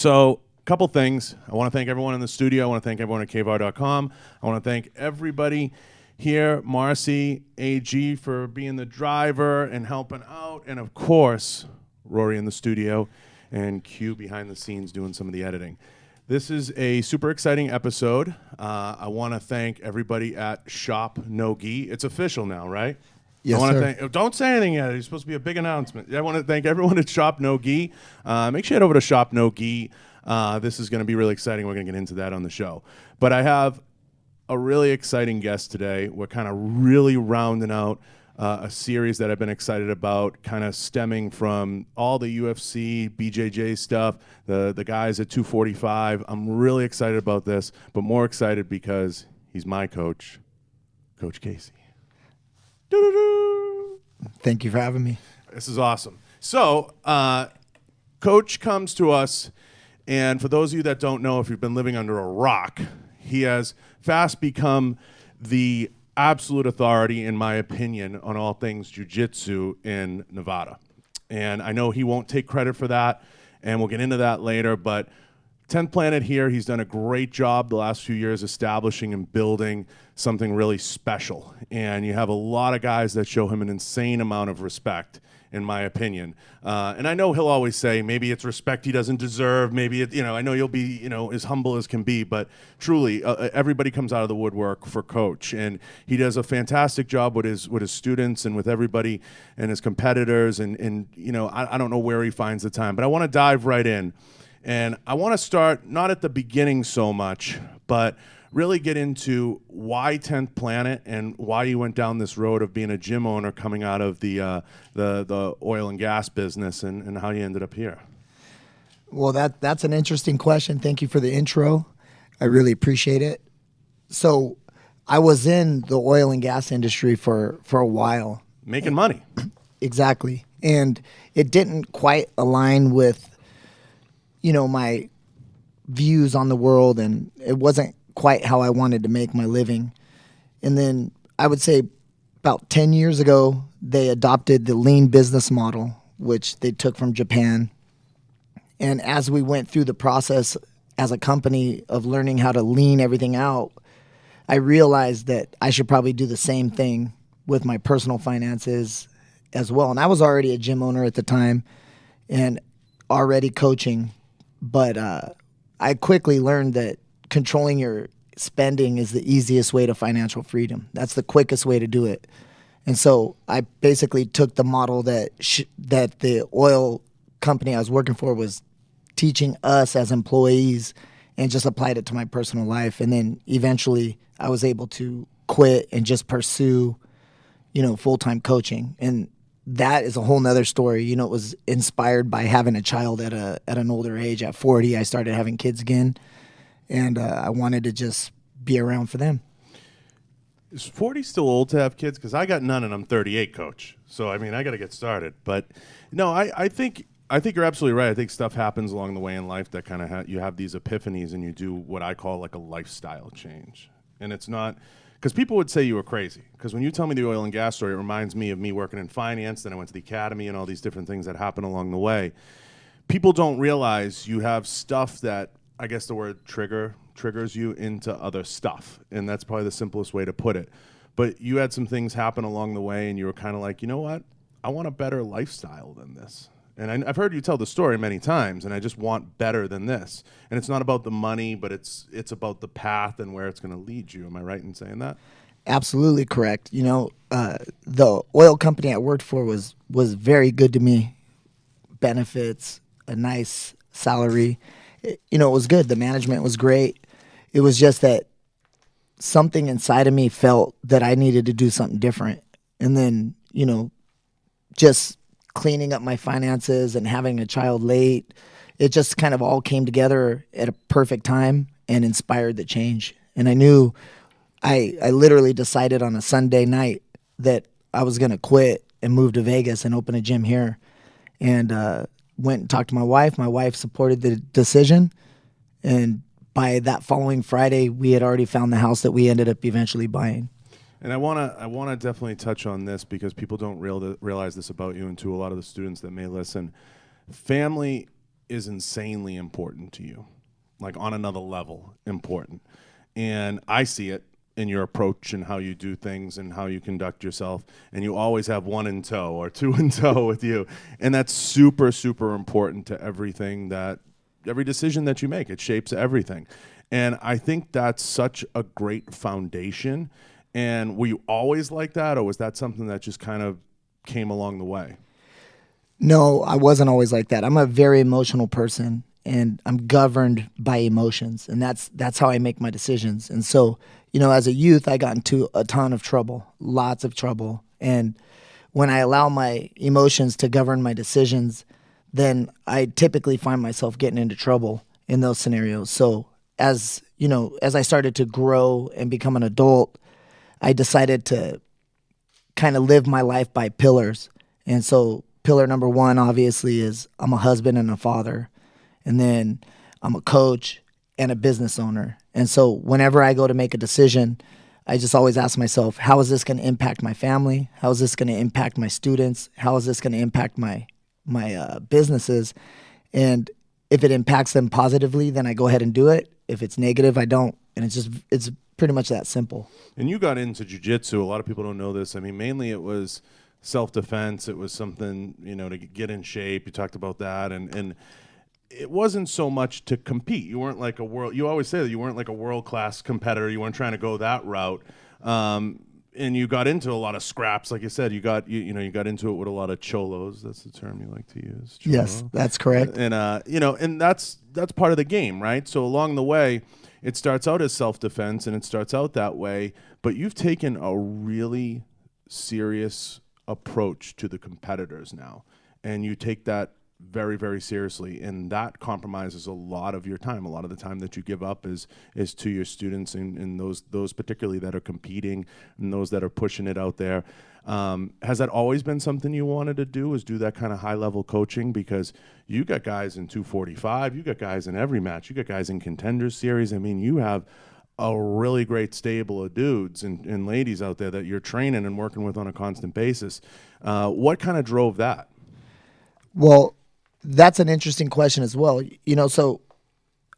So, a couple things. I want to thank everyone in the studio. I want to thank everyone at K-Var.com. I want to thank everybody here, Marcy, AG, for being the driver and helping out. And, of course, Rory in the studio and Q behind the scenes doing some of the editing. This is a super exciting episode. I want to thank everybody at Shop No Gi. It's official now, right? Yes, sir. Don't say anything yet. It's supposed to be a big announcement. I want to thank everyone at Shop No Gi. Make sure you head over to Shop No Gi. This is going to be really exciting. We're going to get into that on the show. But I have a really exciting guest today. We're kind of really rounding out a series that I've been excited about, kind of stemming from all the UFC, BJJ stuff, the guys at 245. I'm really excited about this, but more excited because he's my coach, Coach Casey. Doo-doo-doo. Thank you for having me. This is awesome. So, Coach comes to us, and for those of you that don't know, if you've been living under a rock, he has fast become the absolute authority, in my opinion, on all things jiu-jitsu in Nevada. And I know he won't take credit for that, and we'll get into that later, but 10th Planet here, he's done a great job the last few years establishing and building something really special. And you have a lot of guys that show him an insane amount of respect, in my opinion. And I know he'll always say maybe it's respect he doesn't deserve. Maybe, I know you'll be, as humble as can be. But truly, everybody comes out of the woodwork for Coach. And he does a fantastic job with his students and with everybody and his competitors. And I don't know where he finds the time. But I want to dive right in. And I want to start not at the beginning so much, but really get into why 10th Planet and why you went down this road of being a gym owner coming out of the oil and gas business and how you ended up here. Well, that's an interesting question. Thank you for the intro. I really appreciate it. So I was in the oil and gas industry for a while. Making money. Exactly. And it didn't quite align with my views on the world, and it wasn't quite how I wanted to make my living. And then I would say about 10 years ago, they adopted the lean business model, which they took from Japan. And as we went through the process as a company of learning how to lean everything out, I realized that I should probably do the same thing with my personal finances as well. And I was already a gym owner at the time and already coaching. But I quickly learned that controlling your spending is the easiest way to financial freedom. That's the quickest way to do it. And so I basically took the model that the oil company I was working for was teaching us as employees and just applied it to my personal life. And then eventually I was able to quit and just pursue, full-time coaching. And that is a whole nother story. It was inspired by having a child at an older age. At 40, I started having kids again, and I wanted to just be around for them. Is 40 still old to have kids? Because I got none, and I'm 38, Coach. So, I got to get started. But, no, I think you're absolutely right. I think stuff happens along the way in life that kind of you have these epiphanies, and you do what I call like a lifestyle change. And it's not... Because people would say you were crazy. Because when you tell me the oil and gas story, it reminds me of me working in finance. Then I went to the academy and all these different things that happen along the way. People don't realize you have stuff that, I guess the word triggers you into other stuff. And that's probably the simplest way to put it. But you had some things happen along the way and you were kind of like, you know what? I want a better lifestyle than this. And I've heard you tell the story many times, and I just want better than this. And it's not about the money, but it's about the path and where it's going to lead you. Am I right in saying that? Absolutely correct. The oil company I worked for was very good to me. Benefits, a nice salary. It was good. The management was great. It was just that something inside of me felt that I needed to do something different. And then, just cleaning up my finances and having a child late, it just kind of all came together at a perfect time and inspired the change. And I knew I literally decided on a Sunday night that I was going to quit and move to Vegas and open a gym here. And went and talked to my wife. My wife supported the decision. And by that following Friday, we had already found the house that we ended up eventually buying. And I wanna definitely touch on this because people don't realize this about you, and to a lot of the students that may listen. Family is insanely important to you, like on another level important. And I see it in your approach and how you do things and how you conduct yourself. And you always have one in tow or two in tow with you. And that's super, super important to every decision that you make. It shapes everything. And I think that's such a great foundation. And were you always like that, or was that something that just kind of came along the way? No, I wasn't always like that. I'm a very emotional person, and I'm governed by emotions, and that's how I make my decisions. And so, as a youth, I got into a ton of trouble, lots of trouble. And when I allow my emotions to govern my decisions, then I typically find myself getting into trouble in those scenarios. So as I started to grow and become an adult, I decided to kind of live my life by pillars. And so pillar number one, obviously, is I'm a husband and a father. And then I'm a coach and a business owner. And so whenever I go to make a decision, I just always ask myself, how is this going to impact my family? How is this going to impact my students? How is this going to impact my businesses? And if it impacts them positively, then I go ahead and do it. If it's negative, I don't. And it's pretty much that simple. And you got into jiu-jitsu. A lot of people don't know this. I mean, mainly it was self-defense. It was something, to get in shape. You talked about that. And it wasn't so much to compete. You weren't like you always say that you weren't like a world-class competitor. You weren't trying to go that route. And you got into a lot of scraps, like you said. You got into it with a lot of cholos. That's the term you like to use. Cholo. Yes, that's correct. And and that's part of the game, right? So along the way, it starts out as self-defense, and it starts out that way. But you've taken a really serious approach to the competitors now, and you take that very, very seriously, and that compromises a lot of your time. A lot of the time that you give up is to your students and those particularly that are competing and those that are pushing it out there. Has that always been something you wanted to do, is do that kind of high-level coaching? Because you got guys in 245, you got guys in every match, you got guys in Contenders Series. I mean, you have a really great stable of dudes and ladies out there that you're training and working with on a constant basis. What kind of drove that? Well, that's an interesting question as well. So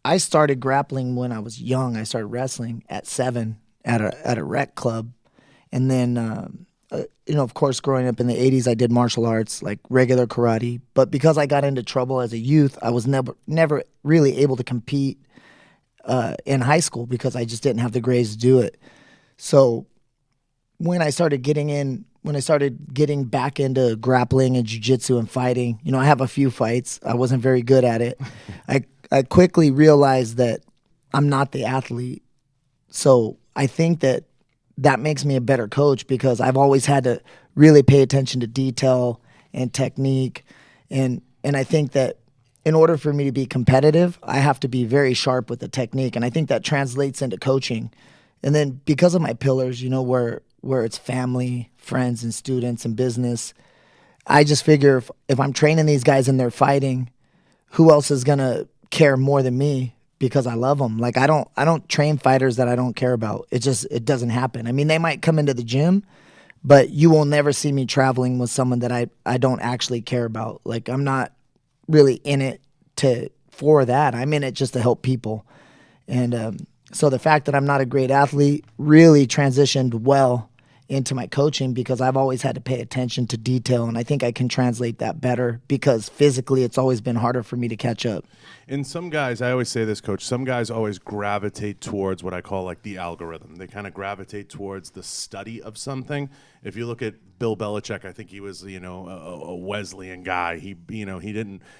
I started grappling when I was young. I started wrestling at 7 at a rec club. And then, of course, growing up in the 80s, I did martial arts, like regular karate. But because I got into trouble as a youth, I was never really able to compete in high school because I just didn't have the grades to do it. So when I started getting back into grappling and jiu-jitsu and fighting, I have a few fights. I wasn't very good at it. I quickly realized that I'm not the athlete. So I think that makes me a better coach because I've always had to really pay attention to detail and technique. And I think that in order for me to be competitive, I have to be very sharp with the technique. And I think that translates into coaching. And then because of my pillars, where it's family, friends, and students and business, I just figure if I'm training these guys and they're fighting, who else is going to care more than me because I love them? Like I don't train fighters that I don't care about. It doesn't happen. I mean, they might come into the gym, but you will never see me traveling with someone that I don't actually care about. Like I'm not really in it for that. I'm in it just to help people. And so the fact that I'm not a great athlete really transitioned well into my coaching because I've always had to pay attention to detail, and I think I can translate that better because physically it's always been harder for me to catch up. And some guys, I always say this, Coach, some guys always gravitate towards what I call like the algorithm. They kind of gravitate towards the study of something. If you look at Bill Belichick, I think he was, a Wesleyan guy. He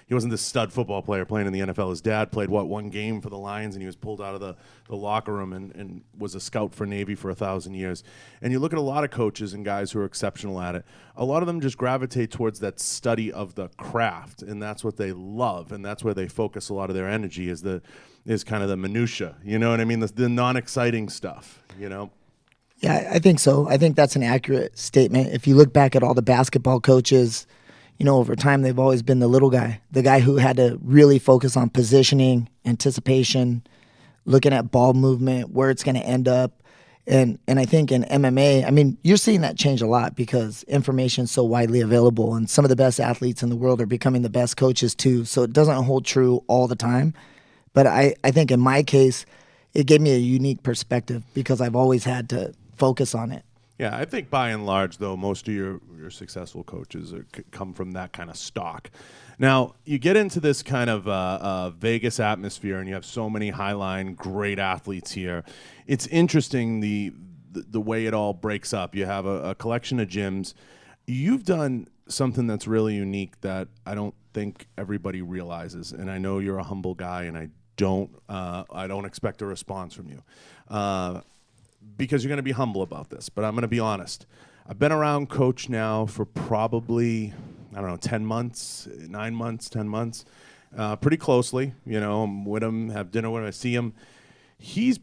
wasn't this stud football player playing in the NFL. His dad played one game for the Lions, and he was pulled out of the locker room and was a scout for Navy for 1,000 years. And you look at a lot of coaches and guys who are exceptional at it. A lot of them just gravitate towards that study of the craft, and that's what they love, and that's where they focus a lot of their energy is kind of the minutia. You know what I mean? The non-exciting stuff. Yeah, I think so. I think that's an accurate statement. If you look back at all the basketball coaches, over time they've always been the little guy, the guy who had to really focus on positioning, anticipation, looking at ball movement, where it's going to end up. And I think in MMA, I mean, you're seeing that change a lot because information is so widely available, and some of the best athletes in the world are becoming the best coaches too. So it doesn't hold true all the time. But I think in my case, it gave me a unique perspective because I've always had to focus on it. Yeah, I think by and large, though, most of your successful coaches come from that kind of stock. Now, you get into this kind of Vegas atmosphere, and you have so many highline great athletes here. It's interesting the way it all breaks up. You have a collection of gyms. You've done something that's really unique that I don't think everybody realizes, and I know you're a humble guy, and I don't expect a response from you. Because you're going to be humble about this, but I'm going to be honest. I've been around Coach now for probably, 10 months, 9 months, 10 months, pretty closely. You know, I'm with him, have dinner with him, I see him. He's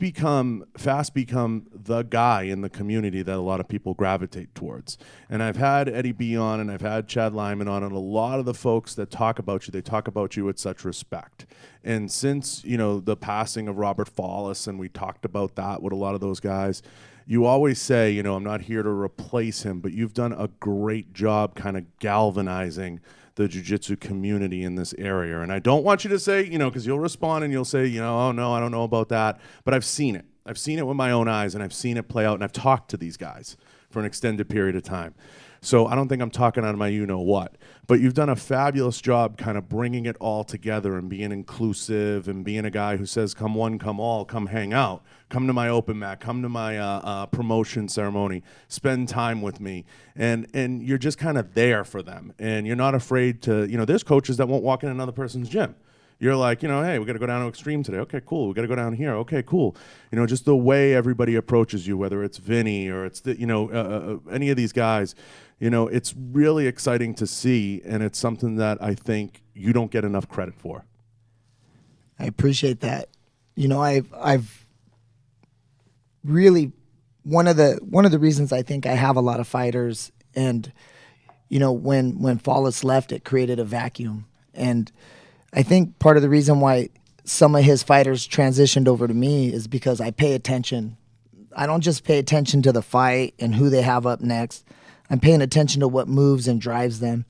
fast become the guy in the community that a lot of people gravitate towards. And I've had Eddie B on, and I've had Chad Lyman on, and a lot of the folks that talk about you, they talk about you with such respect. And since, the passing of Robert Follis, and we talked about that with a lot of those guys, you always say, I'm not here to replace him, but you've done a great job kind of galvanizing the jiu-jitsu community in this area. And I don't want you to say, because you'll respond and you'll say, oh, no, I don't know about that. But I've seen it. I've seen it with my own eyes, and I've seen it play out, and I've talked to these guys for an extended period of time. So I don't think I'm talking out of my you-know-what. But you've done a fabulous job kind of bringing it all together and being inclusive and being a guy who says, come one, come all, come hang out. Come to my open mat. Come to my promotion ceremony. Spend time with me. And you're just kind of there for them. And you're not afraid to, there's coaches that won't walk in another person's gym. You're like, hey, we got to go down to Extreme today. Okay, cool. We got to go down here. Okay, cool. Just the way everybody approaches you, whether it's Vinny or it's any of these guys, it's really exciting to see, and it's something that I think you don't get enough credit for. I appreciate that. I've really one of the reasons I think I have a lot of fighters, and when Follis left, it created a vacuum, and I think part of the reason why some of his fighters transitioned over to me is because I pay attention. I don't just pay attention to the fight and who they have up next. I'm paying attention to what moves and drives them.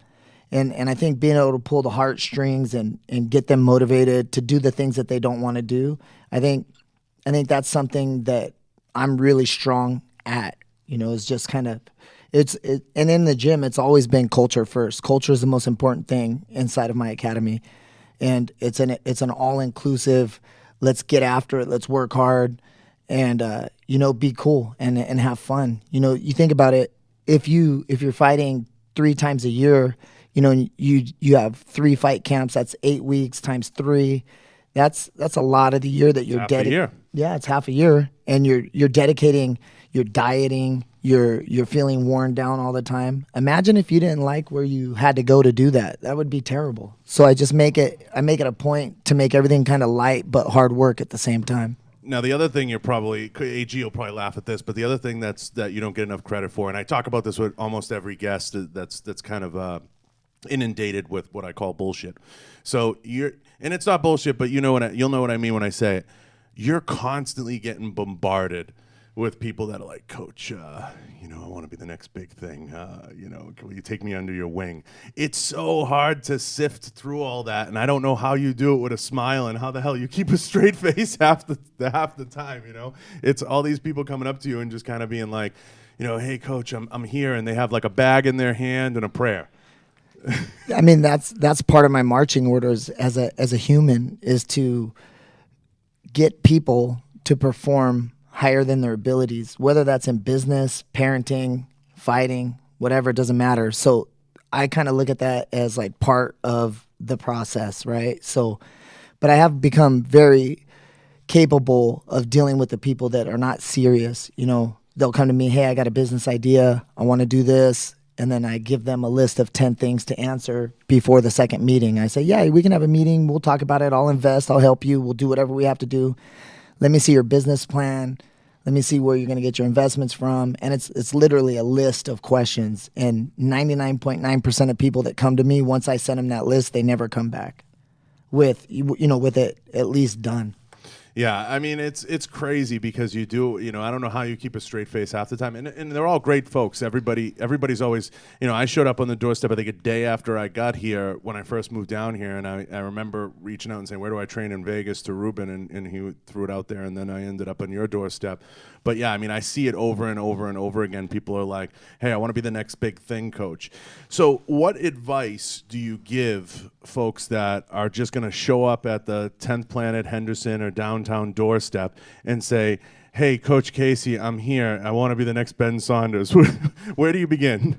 And I think being able to pull the heartstrings and get them motivated to do the things that they don't want to do, I think that's something that I'm really strong at. It's just kind of and in the gym, it's always been culture first. Culture is the most important thing inside of my academy. And it's an all-inclusive, let's get after it, let's work hard, and be cool and have fun. You think about it, if you're fighting 3 times a year, you have 3 fight camps, that's 8 weeks times 3. That's a lot of the year that you're dedicating. Yeah, it's half a year, and you're dedicating, you're dieting, you're feeling worn down all the time. Imagine if you didn't like where you had to go to do that. That would be terrible. So I make it a point to make everything kind of light but hard work at the same time. Now, the other thing AG will probably laugh at this, but the other thing that you don't get enough credit for, and I talk about this with almost every guest that's kind of inundated with what I call bullshit. So and it's not bullshit, but you'll know what I mean when I say it. You're constantly getting bombarded with people that are like, Coach, I want to be the next big thing. Will you take me under your wing? It's so hard to sift through all that, and I don't know how you do it with a smile and how the hell you keep a straight face half the time. It's all these people coming up to you and just kind of being like, hey, Coach, I'm here, and they have like a bag in their hand and a prayer. I mean, that's part of my marching orders as a human, is to get people to perform higher than their abilities, whether that's in business, parenting, fighting, whatever, it doesn't matter. So I kind of look at that as like part of the process, right? So, but I have become very capable of dealing with the people that are not serious. They'll come to me, hey, I got a business idea, I want to do this. And then I give them a list of 10 things to answer before the second meeting. I say, yeah, we can have a meeting. We'll talk about it. I'll invest. I'll help you. We'll do whatever we have to do. Let me see your business plan. Let me see where you're going to get your investments from. And it's literally a list of questions. And 99.9% of people that come to me, once I send them that list, they never come back with it at least done. Yeah, I mean it's crazy because you do, I don't know how you keep a straight face half the time, and they're all great folks. Everybody's always, I showed up on the doorstep I think a day after I got here when I first moved down here, and I remember reaching out and saying, where do I train in Vegas, to Ruben, and he threw it out there, and then I ended up on your doorstep. But yeah, I mean I see it over and over and over again. People are like, hey, I want to be the next big thing, coach. So what advice do you give folks that are just going to show up at the 10th Planet Henderson or downtown doorstep and say, hey, Coach Casey, I'm here. I want to be the next Ben Saunders. Where do you begin?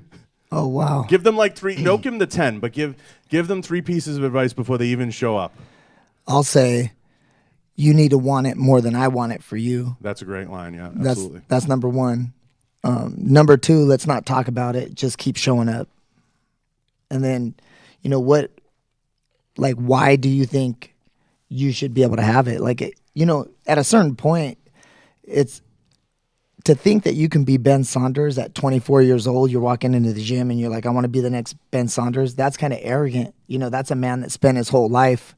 Oh, wow. Give them like three. Don't give them the 10, but give them 3 pieces of advice before they even show up. I'll say, you need to want it more than I want it for you. That's a great line, yeah, absolutely. That's number 1. Number 2, let's not talk about it. Just keep showing up. And then, why do you think you should be able to have it? At a certain point, it's to think that you can be Ben Saunders at 24 years old. You're walking into the gym and you're like, I want to be the next Ben Saunders. That's kind of arrogant. That's a man that spent his whole life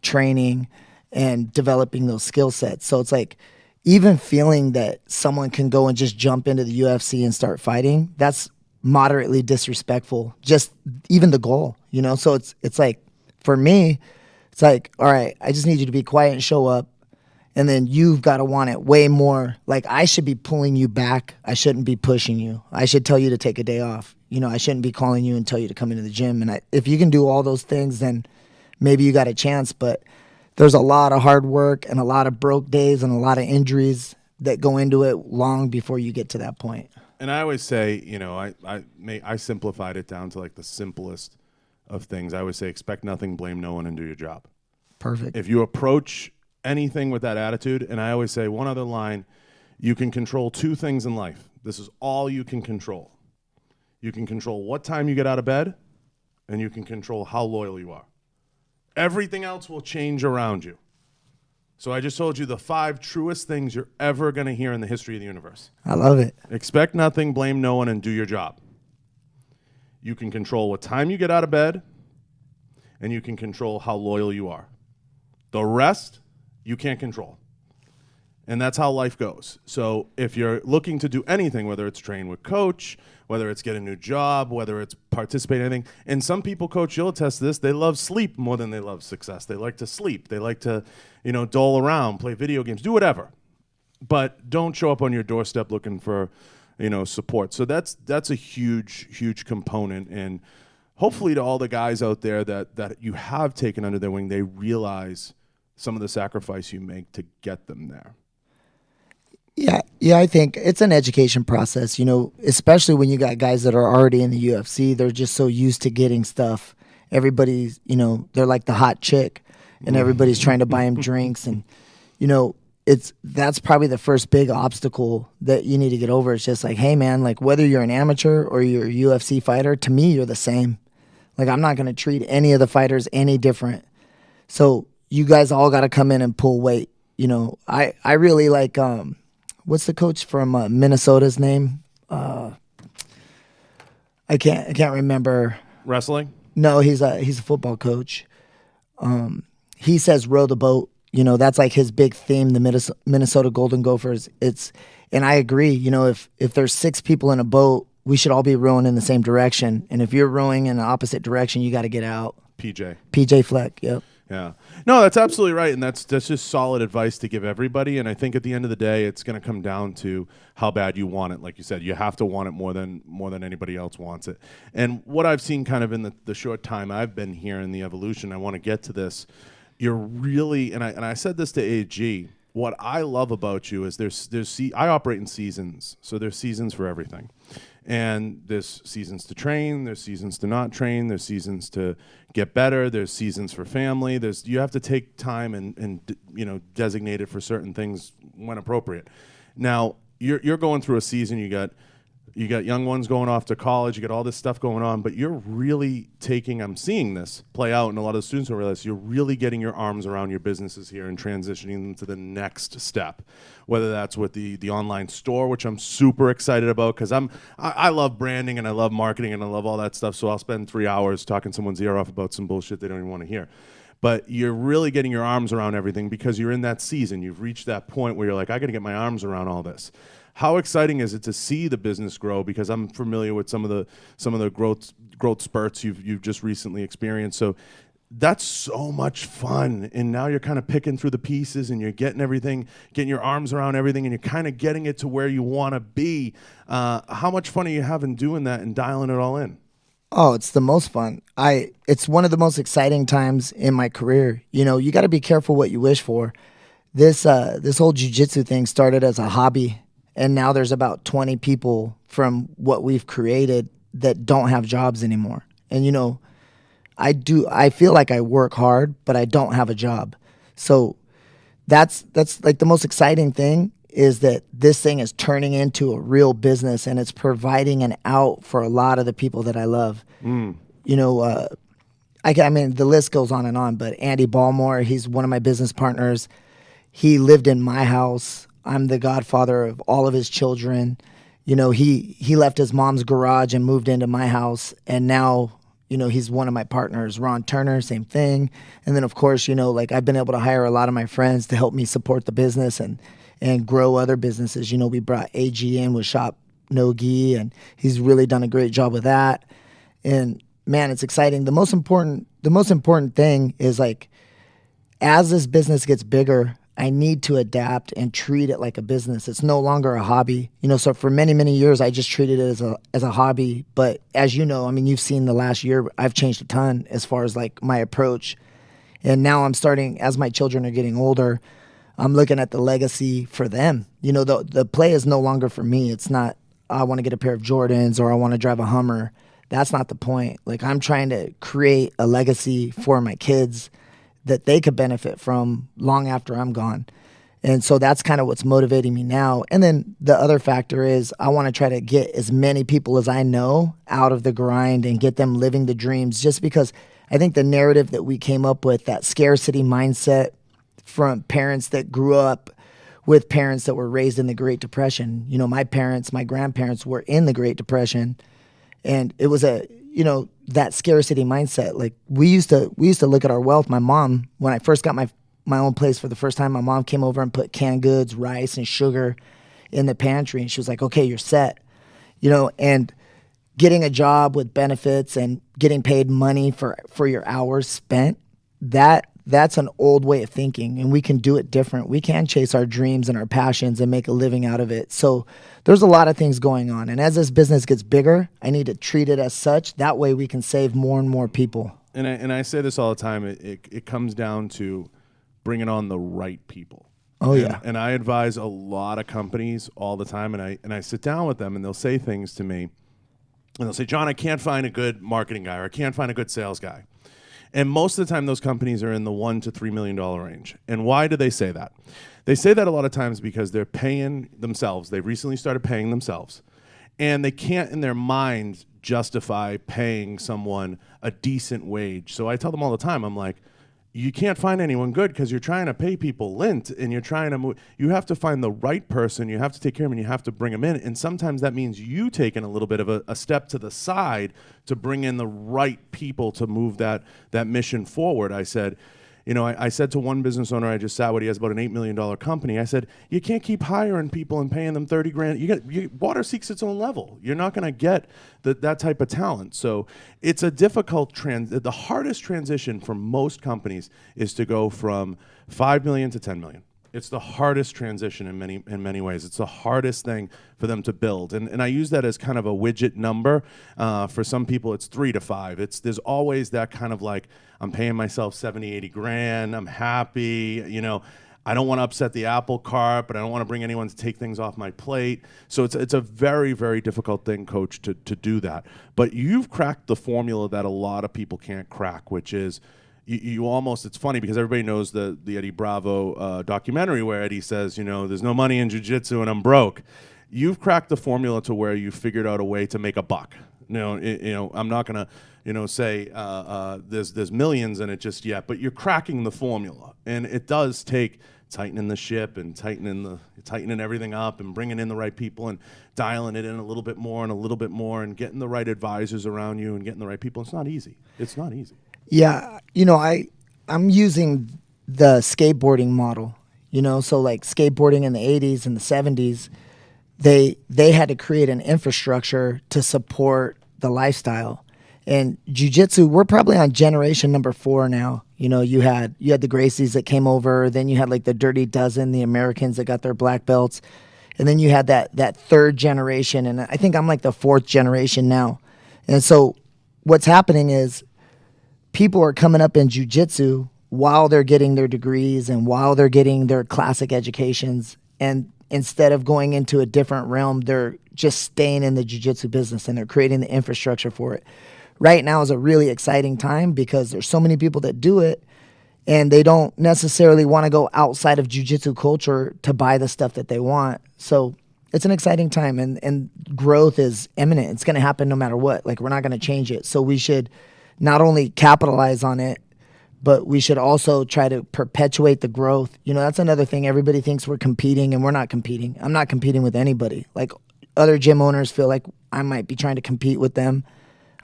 training and developing those skill sets. So it's like, even feeling that someone can go and just jump into the UFC and start fighting, that's moderately disrespectful. Just even the goal, So it's like, for me, it's like, all right, I just need you to be quiet and show up. And then you've got to want it way more. Like, I should be pulling you back. I shouldn't be pushing you. I should tell you to take a day off. I shouldn't be calling you and tell you to come into the gym. And if you can do all those things, then maybe you got a chance. But there's a lot of hard work and a lot of broke days and a lot of injuries that go into it long before you get to that point. And I always say, I simplified it down to like the simplest of things. I always say, expect nothing, blame no one, and do your job. Perfect. If you approach anything with that attitude, and I always say one other line, you can control 2 things in life. This is all you can control. You can control what time you get out of bed, and you can control how loyal you are. Everything else will change around you. So I just told you the 5 truest things you're ever going to hear in the history of the universe. I love it. Expect nothing, blame no one, and do your job. You can control what time you get out of bed, and you can control how loyal you are. The rest, you can't control. And that's how life goes. So if you're looking to do anything, whether it's train with coach, whether it's get a new job, whether it's participate in anything, and some people, coach, you'll attest to this, they love sleep more than they love success. They like to sleep. They like to, dole around, play video games, do whatever. But don't show up on your doorstep looking for, support. So that's a huge, huge component. And hopefully to all the guys out there that you have taken under their wing, they realize some of the sacrifice you make to get them there. Yeah, I think it's an education process, especially when you got guys that are already in the UFC. They're just so used to getting stuff. Everybody's, they're like the hot chick, and everybody's trying to buy them drinks. And, that's probably the first big obstacle that you need to get over. It's just like, hey, man, like whether you're an amateur or you're a UFC fighter, to me, you're the same. Like, I'm not going to treat any of the fighters any different. So you guys all got to come in and pull weight. I really like, what's the coach from Minnesota's name? I can't remember. Wrestling? No, he's a football coach. He says row the boat. That's like his big theme. The Minnesota Golden Gophers. And I agree. If there's 6 people in a boat, we should all be rowing in the same direction. And if you're rowing in the opposite direction, you got to get out. PJ Fleck. Yep. Yeah. No, that's absolutely right. And that's just solid advice to give everybody. And I think at the end of the day, it's going to come down to how bad you want it. Like you said, you have to want it more than anybody else wants it. And what I've seen kind of in the short time I've been here in the evolution, I want to get to this. You're really, and I said this to AG, what I love about you is I operate in seasons. So there's seasons for everything. And there's seasons to train, there's seasons to not train, there's seasons to get better, there's seasons for family. You have to take time and designate it for certain things when appropriate. Now, you're going through a season, you got young ones going off to college, you got all this stuff going on, but you're really I'm seeing this play out, and a lot of the students will realize you're really getting your arms around your businesses here and transitioning them to the next step, whether that's with the online store, which I'm super excited about because I love branding and I love marketing and I love all that stuff, so I'll spend 3 hours talking someone's ear off about some bullshit they don't even want to hear. but you're really getting your arms around everything because you're in that season. You've reached that point where you're like, I got to get my arms around all this. How exciting is it to see the business grow? Because I'm familiar with some of the growth spurts you've just recently experienced. So that's so much fun. And now you're kind of picking through the pieces and you're getting your arms around everything, and you're kind of getting it to where you want to be. How much fun are you having doing that and dialing it all in? Oh, it's the most fun. It's one of the most exciting times in my career. You know, you got to be careful what you wish for. This whole jiu-jitsu thing started as a hobby, and now there's about 20 people from what we've created that don't have jobs anymore. And you know, I feel like I work hard, but I don't have a job. So that's like the most exciting thing, is that this thing is turning into a real business, and it's providing an out for a lot of the people that I love. You know, I mean, the list goes on, but Andy Ballmore, he's one of my business partners. He lived in my house. I'm the godfather of all of his children. You know, he left his mom's garage and moved into my house, and now, you know, he's one of my partners. Ron Turner, same thing. And then, of course, you know, like, I've been able to hire a lot of my friends to help me support the business and grow other businesses. You know, we brought AG in with Shop No Gi, and he's really done a great job with that. And man, it's exciting. The most important thing is, like, as this business gets bigger, I need to adapt and treat it like a business. It's no longer a hobby. You know, so for many, many years, I just treated it as a hobby. But as you know, I mean, you've seen the last year, I've changed a ton as far as, like, my approach. And now I'm starting, as my children are getting older, I'm looking at the legacy for them. You know, the play is no longer for me. It's not, I want to get a pair of Jordans or I want to drive a Hummer. That's not the point. Like, I'm trying to create a legacy for my kids that they could benefit from long after I'm gone. And so that's kind of what's motivating me now. And then the other factor is I want to try to get as many people as I know out of the grind and get them living the dreams, just because I think the narrative that we came up with, that scarcity mindset from parents that grew up with parents that were raised in the Great Depression. You know, my grandparents were in the Great Depression, and it was that scarcity mindset. Like, we used to look at our wealth. My mom, when I first got my own place for the first time, my mom came over and put canned goods, rice, and sugar in the pantry, and she was like, "Okay, you're set." You know, and getting a job with benefits and getting paid money for your hours spent, that's an old way of thinking, and we can do it different. We can chase our dreams and our passions and make a living out of it. So there's a lot of things going on. And as this business gets bigger, I need to treat it as such. That way we can save more and more people. And I say this all the time. It comes down to bringing on the right people. Oh, yeah. And I advise a lot of companies all the time, and I sit down with them, and they'll say things to me. And they'll say, "John, I can't find a good marketing guy, or I can't find a good sales guy." And most of the time, those companies are in the $1 to $3 million range. And why do they say that? They say that a lot of times because they're paying themselves. They recently started paying themselves. And they can't, in their mind, justify paying someone a decent wage. So I tell them all the time, I'm like, you can't find anyone good because you're trying to pay people lint, and you're trying to move. You have to find the right person. You have to take care of them, and you have to bring them in. And sometimes that means you taking a little bit of a step to the side to bring in the right people to move that mission forward. I said, you know, I said to one business owner I just sat with, he has about an $8 million company. I said, you can't keep hiring people and paying them $30,000. Water seeks its own level. You're not going to get that type of talent. So it's a difficult the hardest transition for most companies is to go from 5 million to 10 million. It's the hardest transition in many ways. It's the hardest thing for them to build. And I use that as kind of a widget number. For some people, it's 3 to 5. There's always that kind of like, I'm paying myself 70, 80 grand. I'm happy. You know, I don't want to upset the apple cart, but I don't want to bring anyone to take things off my plate. So it's a very, very difficult thing, Coach, to do that. But you've cracked the formula that a lot of people can't crack, which is, you almost, it's funny because everybody knows the Eddie Bravo documentary where Eddie says, you know, there's no money in jiu-jitsu and I'm broke. You've cracked the formula to where you figured out a way to make a buck. I'm not going to, say there's millions in it just yet, but you're cracking the formula. And it does take tightening the ship and tightening everything up and bringing in the right people and dialing it in a little bit more and getting the right advisors around you and getting the right people. It's not easy. It's not easy. Yeah, you know, I I'm using the skateboarding model, so like skateboarding in the 80s and the 70s, they had to create an infrastructure to support the lifestyle. And jiu-jitsu, we're probably on generation number 4 now. You had the Gracies that came over, then you had like the Dirty Dozen, the Americans that got their black belts, and then you had that third generation, and I think I'm like the 4th generation now. And so what's happening is people are coming up in jiu-jitsu while they're getting their degrees and while they're getting their classic educations, and instead of going into a different realm, they're just staying in the jiu-jitsu business and they're creating the infrastructure for it. Right now is a really exciting time because there's so many people that do it and they don't necessarily want to go outside of jiu-jitsu culture to buy the stuff that they want. So it's an exciting time, and growth is imminent. It's going to happen no matter what. Like, we're not going to change it. So we should not only capitalize on it, but we should also try to perpetuate the growth. That's another thing. Everybody thinks we're competing, and we're not competing. I'm not competing with anybody. Like, other gym owners feel like I might be trying to compete with them.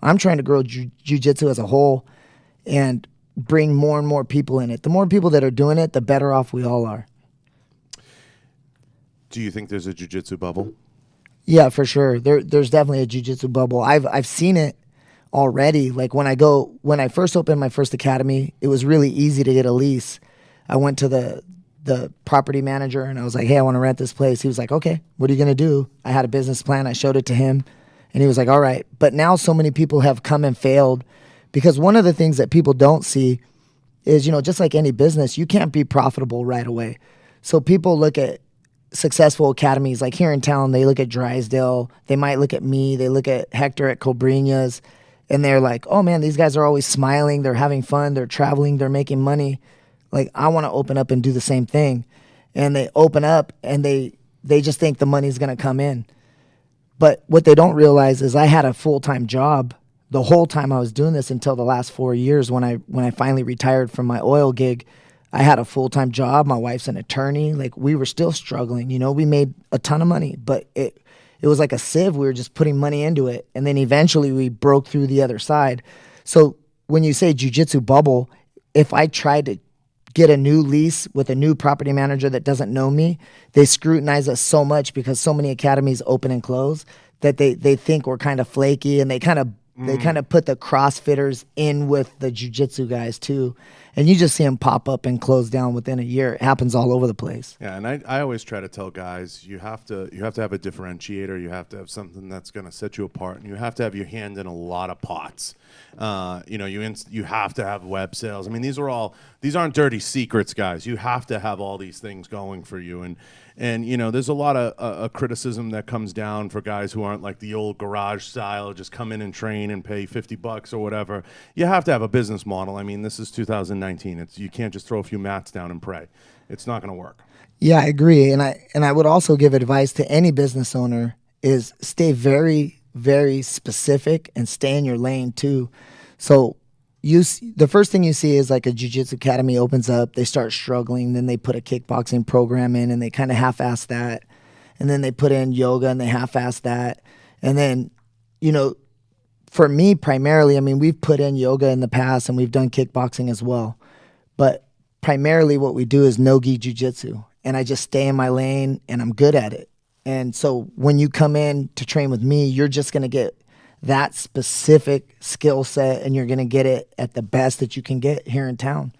I'm trying to grow jiu-jitsu as a whole and bring more and more people in it. The more people that are doing it, the better off we all are. Do you think there's a jiu-jitsu bubble? Yeah, for sure. There's definitely a jiu-jitsu bubble. I've seen it already. Like, when I first opened my first academy, it was really easy to get a lease. I went to the property manager and I was like, hey, I want to rent this place. He was like, okay, what are you going to do? I had a business plan. I showed it to him and he was like, all right. But now so many people have come and failed because one of the things that people don't see is, just like any business, you can't be profitable right away. So people look at successful academies like here in town. They look at Drysdale. They might look at me. They look at Hector at Cobrinha's. And they're like, oh, man, these guys are always smiling. They're having fun. They're traveling. They're making money. Like, I want to open up and do the same thing. And they open up and they just think the money's going to come in. But what they don't realize is I had a full-time job the whole time I was doing this until the last 4 years when I finally retired from my oil gig. I had a full-time job. My wife's an attorney. Like, we were still struggling. We made a ton of money, but it was like a sieve. We were just putting money into it. And then eventually we broke through the other side. So when you say jiu-jitsu bubble, if I tried to get a new lease with a new property manager that doesn't know me, they scrutinize us so much because so many academies open and close that they think we're kind of flaky, and they kind of put the CrossFitters in with the jiu-jitsu guys too. And you just see them pop up and close down within a year. It happens all over the place. Yeah, and I always try to tell guys, you have to have a differentiator. You have to have something that's going to set you apart, and you have to have your hand in a lot of pots. You have to have web sales. I mean, these aren't dirty secrets, guys. You have to have all these things going for you, and there's a lot of criticism that comes down for guys who aren't like the old garage style, just come in and train and pay $50 or whatever. You have to have a business model. I mean, this is 2019. You can't just throw a few mats down and pray. It's not going to work. Yeah, I agree. And I would also give advice to any business owner is stay very, very specific and stay in your lane too. So the first thing you see is like a jiu-jitsu academy opens up, they start struggling, then they put a kickboxing program in and they kind of half-ass that. And then they put in yoga and they half-ass that. And then, for me primarily, I mean, we've put in yoga in the past and we've done kickboxing as well. But primarily what we do is no-gi jiu-jitsu. And I just stay in my lane and I'm good at it. And so when you come in to train with me, you're just going to get that specific skill set and you're going to get it at the best that you can get here in town.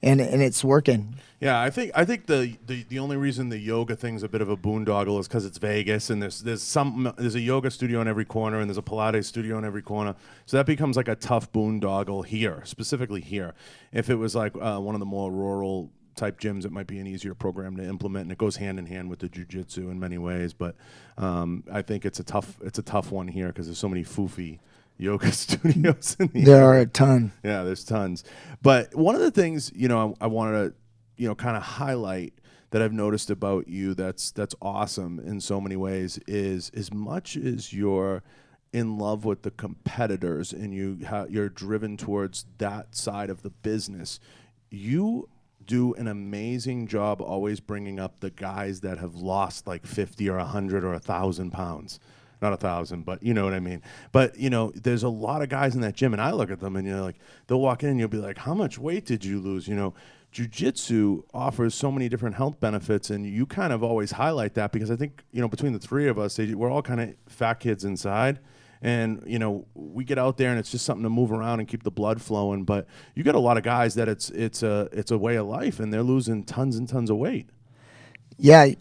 And it's working. Yeah, I think the only reason the yoga thing's a bit of a boondoggle is because it's Vegas and there's a yoga studio in every corner and there's a Pilates studio in every corner. So that becomes like a tough boondoggle here, specifically here. If it was like one of the more rural type gyms, it might be an easier program to implement, and it goes hand in hand with the jiu-jitsu in many ways. But I think it's a tough one here because there's so many foofy yoga studios in the There area. are a ton. Yeah, there's tons. But one of the things, I wanted to, kind of highlight that I've noticed about you that's awesome in so many ways is as much as you're in love with the competitors and you're driven towards that side of the business, you do an amazing job always bringing up the guys that have lost like 50 or 100 or 1,000 pounds. not 1,000, but you know what I mean. But there's a lot of guys in that gym, and I look at them, and like, they'll walk in, and you'll be like, how much weight did you lose? Jiu-jitsu offers so many different health benefits, and you kind of always highlight that because I think between the three of us, we're all kind of fat kids inside. And, we get out there and it's just something to move around and keep the blood flowing. But you got a lot of guys that it's a way of life, and they're losing tons and tons of weight. Yeah, I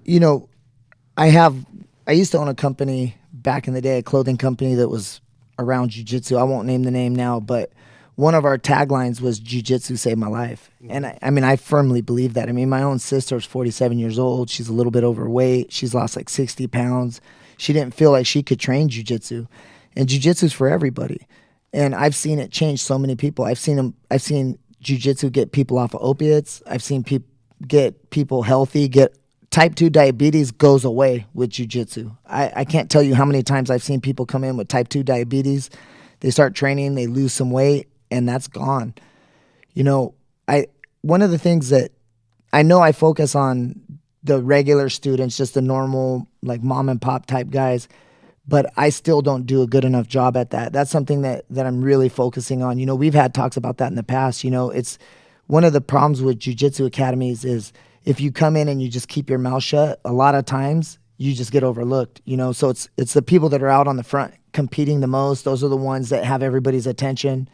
used to own a company back in the day, a clothing company that was around jiu-jitsu. I won't name the name now, but one of our taglines was "Jiu-Jitsu saved my life." And I firmly believe that. My own sister's 47 years old. She's a little bit overweight. She's lost like 60 pounds. She didn't feel like she could train jiu-jitsu. And jiu-jitsu is for everybody. And I've seen it change so many people. I've seen jiu-jitsu get people off of opiates. I've seen get people healthy, get type 2 diabetes goes away with jiu-jitsu. I can't tell you how many times I've seen people come in with type 2 diabetes. They start training, they lose some weight, and that's gone. One of the things that I know I focus on the regular students, just the normal like mom and pop type guys, but I still don't do a good enough job at that. That's something that I'm really focusing on. We've had talks about that in the past. It's one of the problems with jiu-jitsu academies is if you come in and you just keep your mouth shut, a lot of times you just get overlooked. So it's the people that are out on the front competing the most. Those are the ones that have everybody's attention,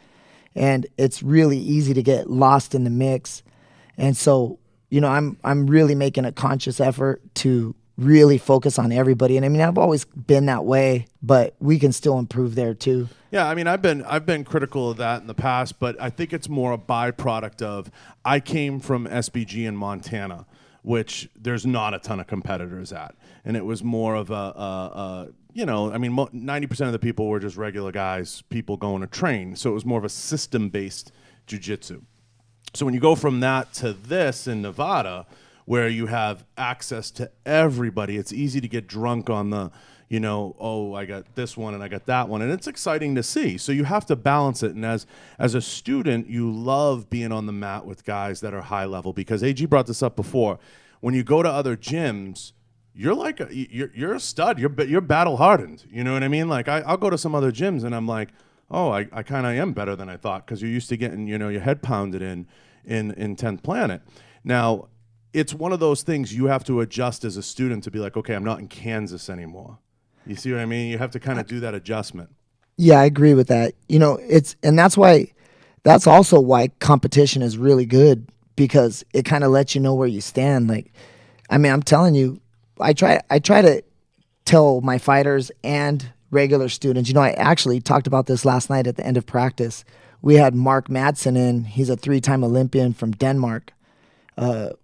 and it's really easy to get lost in the mix. And so, I'm really making a conscious effort to really focus on everybody. And I've always been that way, but we can still improve there too. Yeah, I've been critical of that in the past, but I think it's more a byproduct of I came from SBG in Montana, which there's not a ton of competitors at, and it was more of 90% of the people were just regular guys, people going to train, so it was more of a system-based jiu-jitsu. So when you go from that to this in Nevada, where you have access to everybody, it's easy to get drunk on the, I got this one and I got that one, and it's exciting to see. So you have to balance it, and as a student, you love being on the mat with guys that are high level, because AG brought this up before. When you go to other gyms, you're like you're a stud. You're battle hardened. You know what I mean? Like I'll go to some other gyms and I'm like, oh, I kind of am better than I thought, because you're used to getting your head pounded in 10th Planet. Now, it's one of those things you have to adjust as a student to be like, okay, I'm not in Kansas anymore. You see what I mean? You have to kind of do that adjustment. Yeah, I agree with that. That's also why competition is really good, because it kind of lets you know where you stand. Like, I'm telling you, I try to tell my fighters and regular students, I actually talked about this last night at the end of practice. We had Mark Madsen in. He's a 3-time Olympian from Denmark.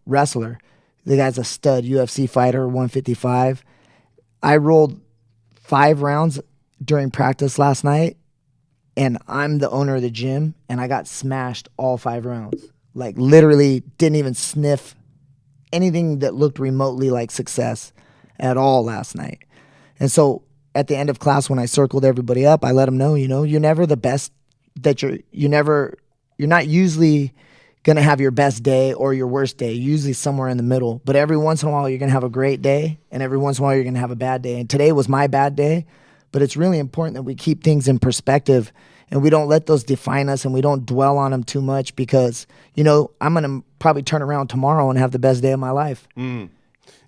Wrestler. The guy's a stud, UFC fighter, 155. I rolled 5 rounds during practice last night, and I'm the owner of the gym, and I got smashed all 5 rounds. Like, literally didn't even sniff anything that looked remotely like success at all last night. And so at the end of class, when I circled everybody up, I let them know, you're never the best, that you're not usually going to have your best day or your worst day, usually somewhere in the middle. But every once in a while, you're going to have a great day, and every once in a while, you're going to have a bad day. And today was my bad day, but it's really important that we keep things in perspective and we don't let those define us, and we don't dwell on them too much, because, I'm going to probably turn around tomorrow and have the best day of my life. Mm.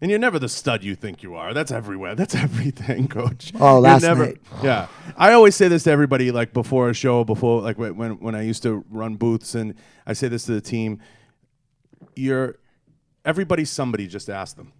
And you're never the stud you think you are. That's everywhere. That's everything, Coach. Oh, last night. Yeah. I always say this to everybody, like before a show, like when I used to run booths, and I say this to the team, everybody's somebody, just ask them.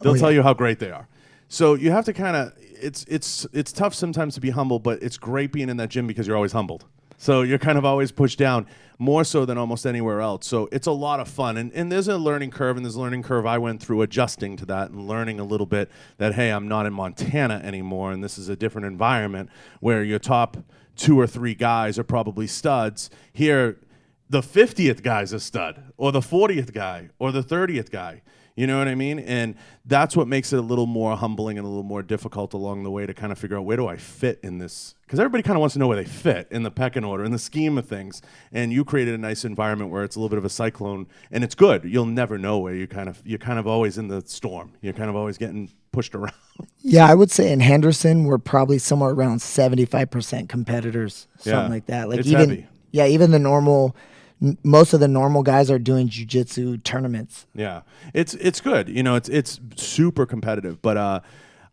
They'll tell you how great they are. So you have to kind of, it's tough sometimes to be humble, but it's great being in that gym because you're always humbled. So you're kind of always pushed down, more so than almost anywhere else. So it's a lot of fun. And there's a learning curve, and there's a learning curve I went through adjusting to that and learning a little bit that, hey, I'm not in Montana anymore, and this is a different environment where your top 2 or 3 guys are probably studs. Here, the 50th guy's a stud, or the 40th guy, or the 30th guy. You know what I mean? And that's what makes it a little more humbling and a little more difficult along the way to kind of figure out, where do I fit in this? Because everybody kind of wants to know where they fit in the pecking order, in the scheme of things. And you created a nice environment where it's a little bit of a cyclone, and it's good. You'll never know where you're kind of always in the storm. You're kind of always getting pushed around. Yeah, I would say in Henderson we're probably somewhere around 75% competitors, something like that. Like it's even heavy. yeah, even the normal, most of the normal guys are doing jiu-jitsu tournaments. Yeah, it's good. You know, it's super competitive, but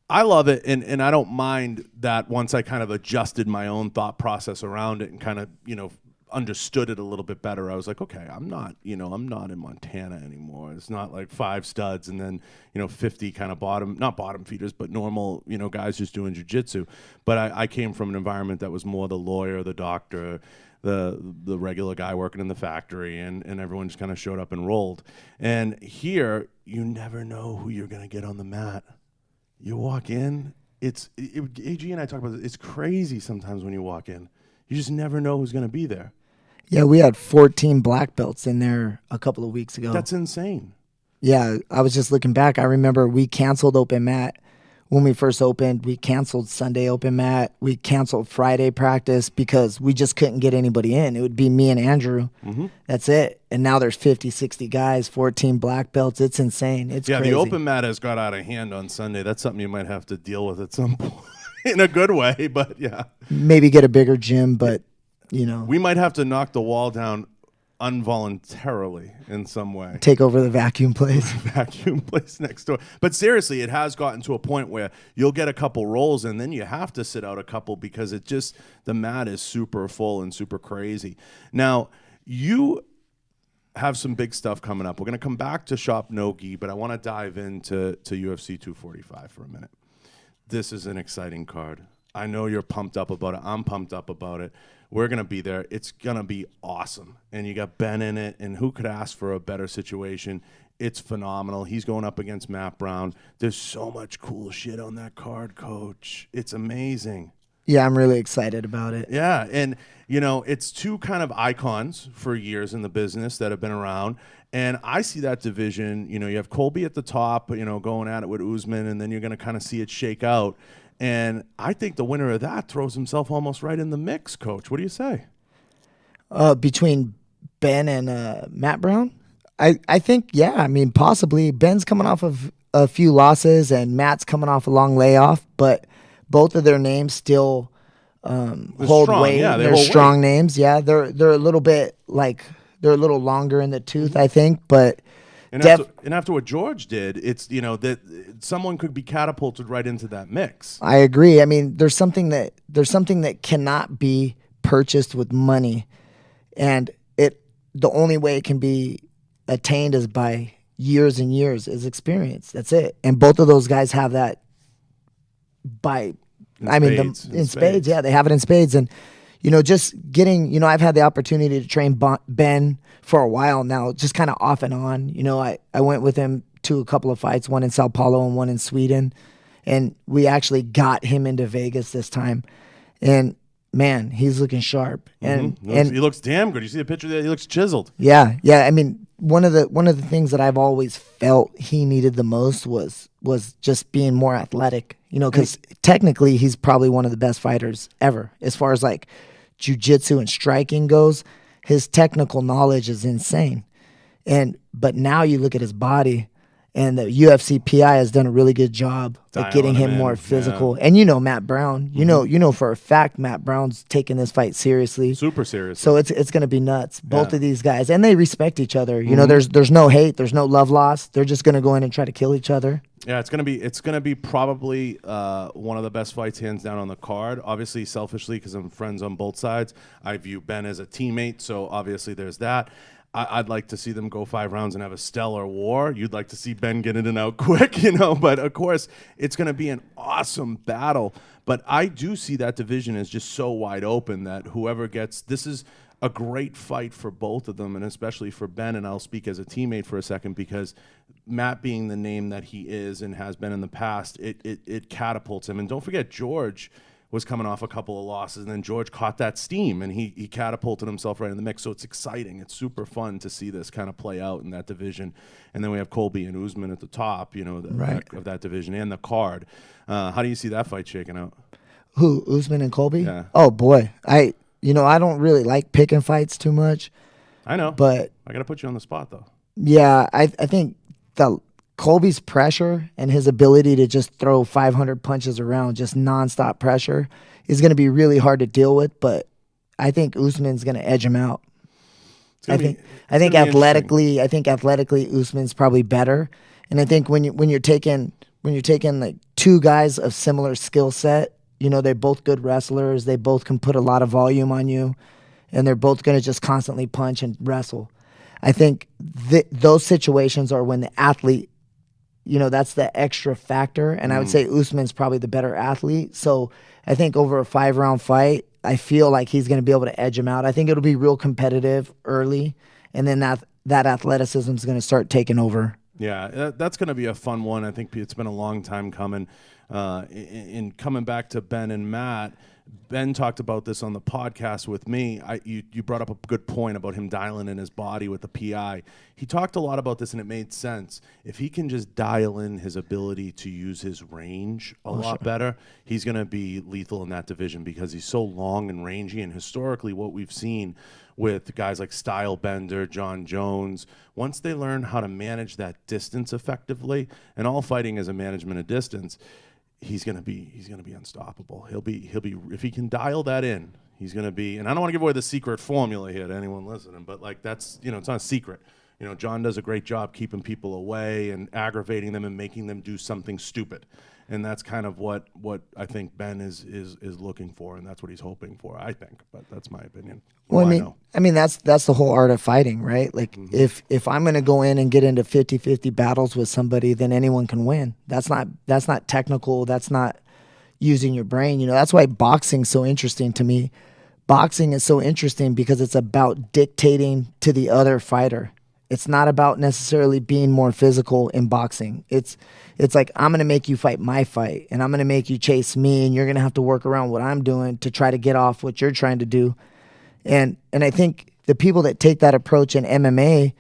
I love it, and I don't mind that once I kind of adjusted my own thought process around it and kind of, you know, understood it a little bit better. I was like, okay, I'm not in Montana anymore. It's not like 5 studs and then, you know, 50 kind of not bottom feeders, but normal, you know, guys just doing jiu-jitsu. But I came from an environment that was more the lawyer, the doctor, the regular guy working in the factory, and everyone just kind of showed up and rolled. And here, you never know who you're going to get on the mat. You walk in, AG and I talk about this, it's crazy sometimes when you walk in. You just never know who's going to be there. Yeah, we had 14 black belts in there a couple of weeks ago. That's insane. Yeah, I was just looking back. I remember we canceled open mat when we first opened. We canceled Sunday open mat. We canceled Friday practice because we just couldn't get anybody in. It would be me and Andrew. Mm-hmm. That's it. And now there's 50, 60 guys, 14 black belts. It's insane. It's crazy. The open mat has got out of hand on Sunday. That's something you might have to deal with at some point. In a good way, but yeah. Maybe get a bigger gym, but, you know. We might have to knock the wall down involuntarily in some way. Take over the vacuum place. Vacuum place next door. But seriously, it has gotten to a point where you'll get a couple rolls and then you have to sit out a couple because the mat is super full and super crazy. Now, you have some big stuff coming up. We're going to come back to Shop Nogi, but I want to dive into UFC 245 for a minute. This is an exciting card. I know you're pumped up about it. I'm pumped up about it. We're going to be there. It's going to be awesome. And you got Ben in it, and who could ask for a better situation? It's phenomenal. He's going up against Matt Brown. There's so much cool shit on that card, Coach. It's amazing. Yeah, I'm really excited about it. Yeah, and, you know, it's two kind of icons for years in the business that have been around. And I see that division, you know, you have Colby at the top, you know, going at it with Usman, and then you're going to kind of see it shake out. And I think the winner of that throws himself almost right in the mix, Coach. What do you say? Between Ben and Matt Brown? I think, yeah, I mean, possibly. Ben's coming off of a few losses, and Matt's coming off a long layoff, but both of their names still hold strong. weight. Yeah, they're strong names. Yeah, they're a little bit like they're a little longer in the tooth, I think. But and after what George did, it's, you know, that someone could be catapulted right into that mix. I agree. I mean, there's something that cannot be purchased with money, and the only way it can be attained is by years and years is experience. That's it. And both of those guys have that. In spades. Yeah, they have it in spades. And, you know, just getting, you know, I've had the opportunity to train Ben for a while now, just kind of off and on. You know, I went with him to a couple of fights, one in Sao Paulo and one in Sweden. And we actually got him into Vegas this time. And, man, he's looking sharp. And he looks damn good. You see the picture there? He looks chiseled. Yeah. I mean, one of the things that I've always felt he needed the most was just being more athletic, you know, because technically he's probably one of the best fighters ever as far as like jiu-jitsu and striking goes. His technical knowledge is insane. But now you look at his body, and the UFC PI has done a really good job at getting him more physical. Yeah. And you know Matt Brown. You know for a fact Matt Brown's taking this fight seriously. Super serious. So it's going to be nuts. Both of these guys. And they respect each other. You know, there's no hate, there's no love lost. They're just going to go in and try to kill each other. Yeah, it's gonna be probably one of the best fights hands down on the card. Obviously, selfishly, because I'm friends on both sides, I view Ben as a teammate, so obviously there's that. I'd like to see them go 5 rounds and have a stellar war. You'd like to see Ben get in and out quick, you know. But of course, it's going to be an awesome battle. But I do see that division as just so wide open that whoever gets this is a great fight for both of them, and especially for Ben. And I'll speak as a teammate for a second because Matt, being the name that he is and has been in the past, it catapults him. And don't forget, George was coming off a couple of losses, and then George caught that steam, and he catapulted himself right in the mix. So it's exciting. It's super fun to see this kind of play out in that division. And then we have Colby and Usman at the top, you know, of that division and the card. How do you see that fight shaking out? Who, Usman and Colby? Yeah. Oh, boy. I don't really like picking fights too much. I know. But I got to put you on the spot, though. Yeah, I think Colby's pressure and his ability to just throw 500 punches around, just nonstop pressure, is going to be really hard to deal with. But I think Usman's going to edge him out. I think athletically, Usman's probably better. And I think when you're taking like two guys of similar skill set, you know, they're both good wrestlers. They both can put a lot of volume on you, and they're both going to just constantly punch and wrestle. I think those situations are when the athlete, you know, that's the extra factor. And I would say Usman's probably the better athlete. So I think over a 5-round fight, I feel like he's going to be able to edge him out. I think it'll be real competitive early, and then that athleticism is going to start taking over. Yeah, that's going to be a fun one. I think it's been a long time coming. In coming back to Ben and Matt, Ben talked about this on the podcast with me. You brought up a good point about him dialing in his body with the PI. He talked a lot about this, and it made sense. If he can just dial in his ability to use his range a lot better, he's going to be lethal in that division because he's so long and rangy. And historically, what we've seen with guys like Stylebender, John Jones, once they learn how to manage that distance effectively, and all fighting is a management of distance, he's gonna be unstoppable. He'll be if he can dial that in, he's gonna be. And I don't want to give away the secret formula here to anyone listening, but like that's, you know, it's not a secret. You know, John does a great job keeping people away and aggravating them and making them do something stupid. And that's kind of what I think Ben is looking for, and that's what he's hoping for, I think. But that's my opinion. Well, I mean that's the whole art of fighting, right? Like if I'm going to go in and get into 50-50 battles with somebody, then anyone can win. That's not technical. That's not using your brain. You know, that's why boxing's so interesting to me. Boxing is so interesting because it's about dictating to the other fighter. It's not about necessarily being more physical in boxing. It's like, I'm going to make you fight my fight, and I'm going to make you chase me, and you're going to have to work around what I'm doing to try to get off what you're trying to do. And I think the people that take that approach in MMA,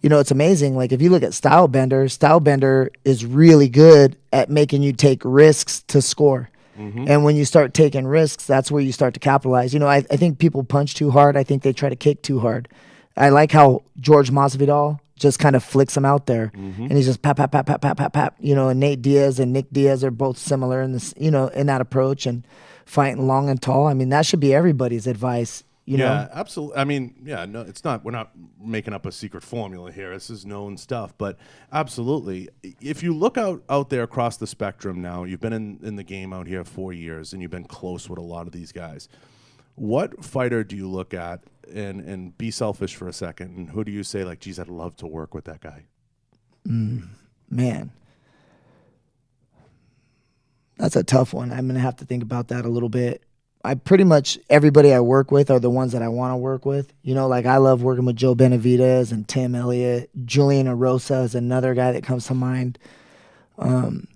you know, it's amazing. Like if you look at Stylebender is really good at making you take risks to score. And when you start taking risks, that's where you start to capitalize. You know, I think people punch too hard. I think they try to kick too hard. I like how George Masvidal just kind of flicks him out there, and he's just pap, pap, pap, pap, pap, pap, pap. You know, and Nate Diaz and Nick Diaz are both similar in this, you know, in that approach and fighting long and tall. I mean, that should be everybody's advice. You know? Yeah, absolutely. I mean, yeah, no, it's not. We're not making up a secret formula here. This is known stuff, but absolutely. If you look out there across the spectrum now, you've been in the game out here 4 years, and you've been close with a lot of these guys. What fighter do you look at and be selfish for a second, and who do you say, like, geez, I'd love to work with that guy? Man, that's a tough one. I'm going to have to think about that a little bit. I pretty much, everybody I work with are the ones that I want to work with. You know, like I love working with Joe Benavidez and Tim Elliott. Julian Erosa is another guy that comes to mind.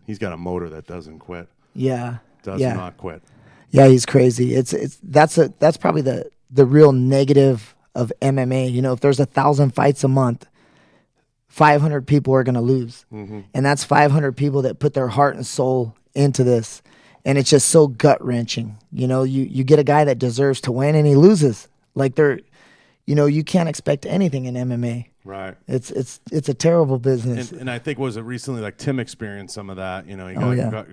He's got a motor that doesn't quit. Yeah. Does not quit. Yeah, he's crazy. That's probably the real negative of MMA. You know, if there's 1,000 fights a month, 500 people are going to lose. And that's 500 people that put their heart and soul into this. And it's just so gut-wrenching. You know, you get a guy that deserves to win and he loses. Like you know, you can't expect anything in MMA. Right. It's a terrible business. And I think, was it recently, like Tim experienced some of that. You know, he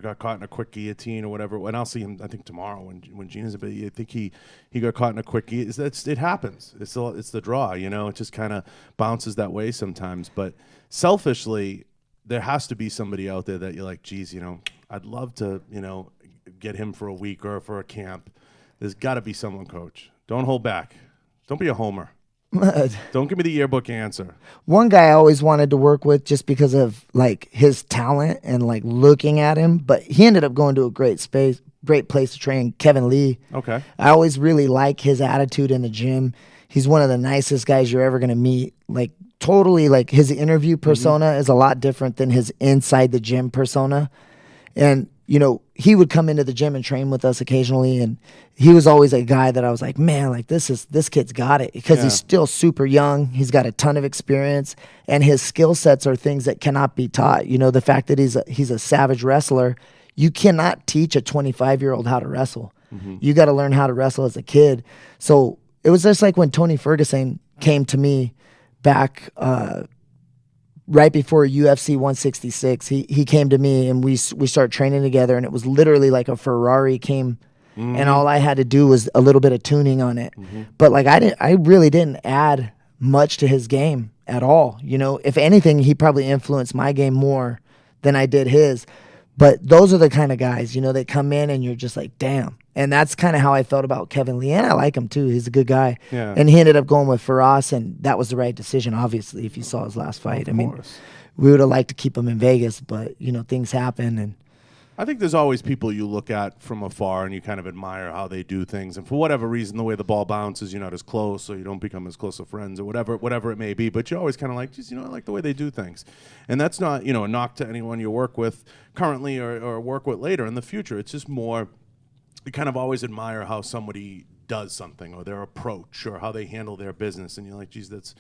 got caught in a quick guillotine or whatever. And I'll see him, I think, tomorrow when Gina's I think he got caught in a quick guillotine. It happens. It's the draw, you know. It just kind of bounces that way sometimes. But selfishly, there has to be somebody out there that you're like, geez, you know, I'd love to, you know, get him for a week or for a camp. There's got to be someone, Coach. Don't hold back. Don't be a homer. Don't give me the yearbook answer. One guy I always wanted to work with just because of like his talent and like looking at him, but he ended up going to a great place to train, Kevin Lee. Okay. I always really like his attitude in the gym. He's one of the nicest guys you're ever going to meet. Like totally, like his interview persona is a lot different than his inside the gym persona. And you know, he would come into the gym and train with us occasionally, and he was always a guy that I was like, man, like this kid's got it, because he's still super young. He's got a ton of experience, and his skill sets are things that cannot be taught. You know, the fact that he's a savage wrestler, you cannot teach a 25-year-old how to wrestle. You got to learn how to wrestle as a kid. So it was just like when Tony Ferguson came to me back right before UFC 166, he came to me and we started training together, and it was literally like a Ferrari came, and all I had to do was a little bit of tuning on it. But like I really didn't add much to his game at all. You know, if anything, he probably influenced my game more than I did his. But those are the kind of guys, you know, that come in and you're just like, damn. And that's kind of how I felt about Kevin Lee. And I like him too. He's a good guy. Yeah. And he ended up going with Firas, and that was the right decision, obviously, if you saw his last fight. I mean, we would have liked to keep him in Vegas, but, you know, things happen. And I think there's always people you look at from afar and you kind of admire how they do things. And for whatever reason, the way the ball bounces, you're not as close, or you don't become as close of friends, or whatever it may be. But you're always kind of like, geez, you know, I like the way they do things. And that's not, you know, a knock to anyone you work with currently or work with later in the future. It's just more, you kind of always admire how somebody does something, or their approach, or how they handle their business. And you're like, geez, that's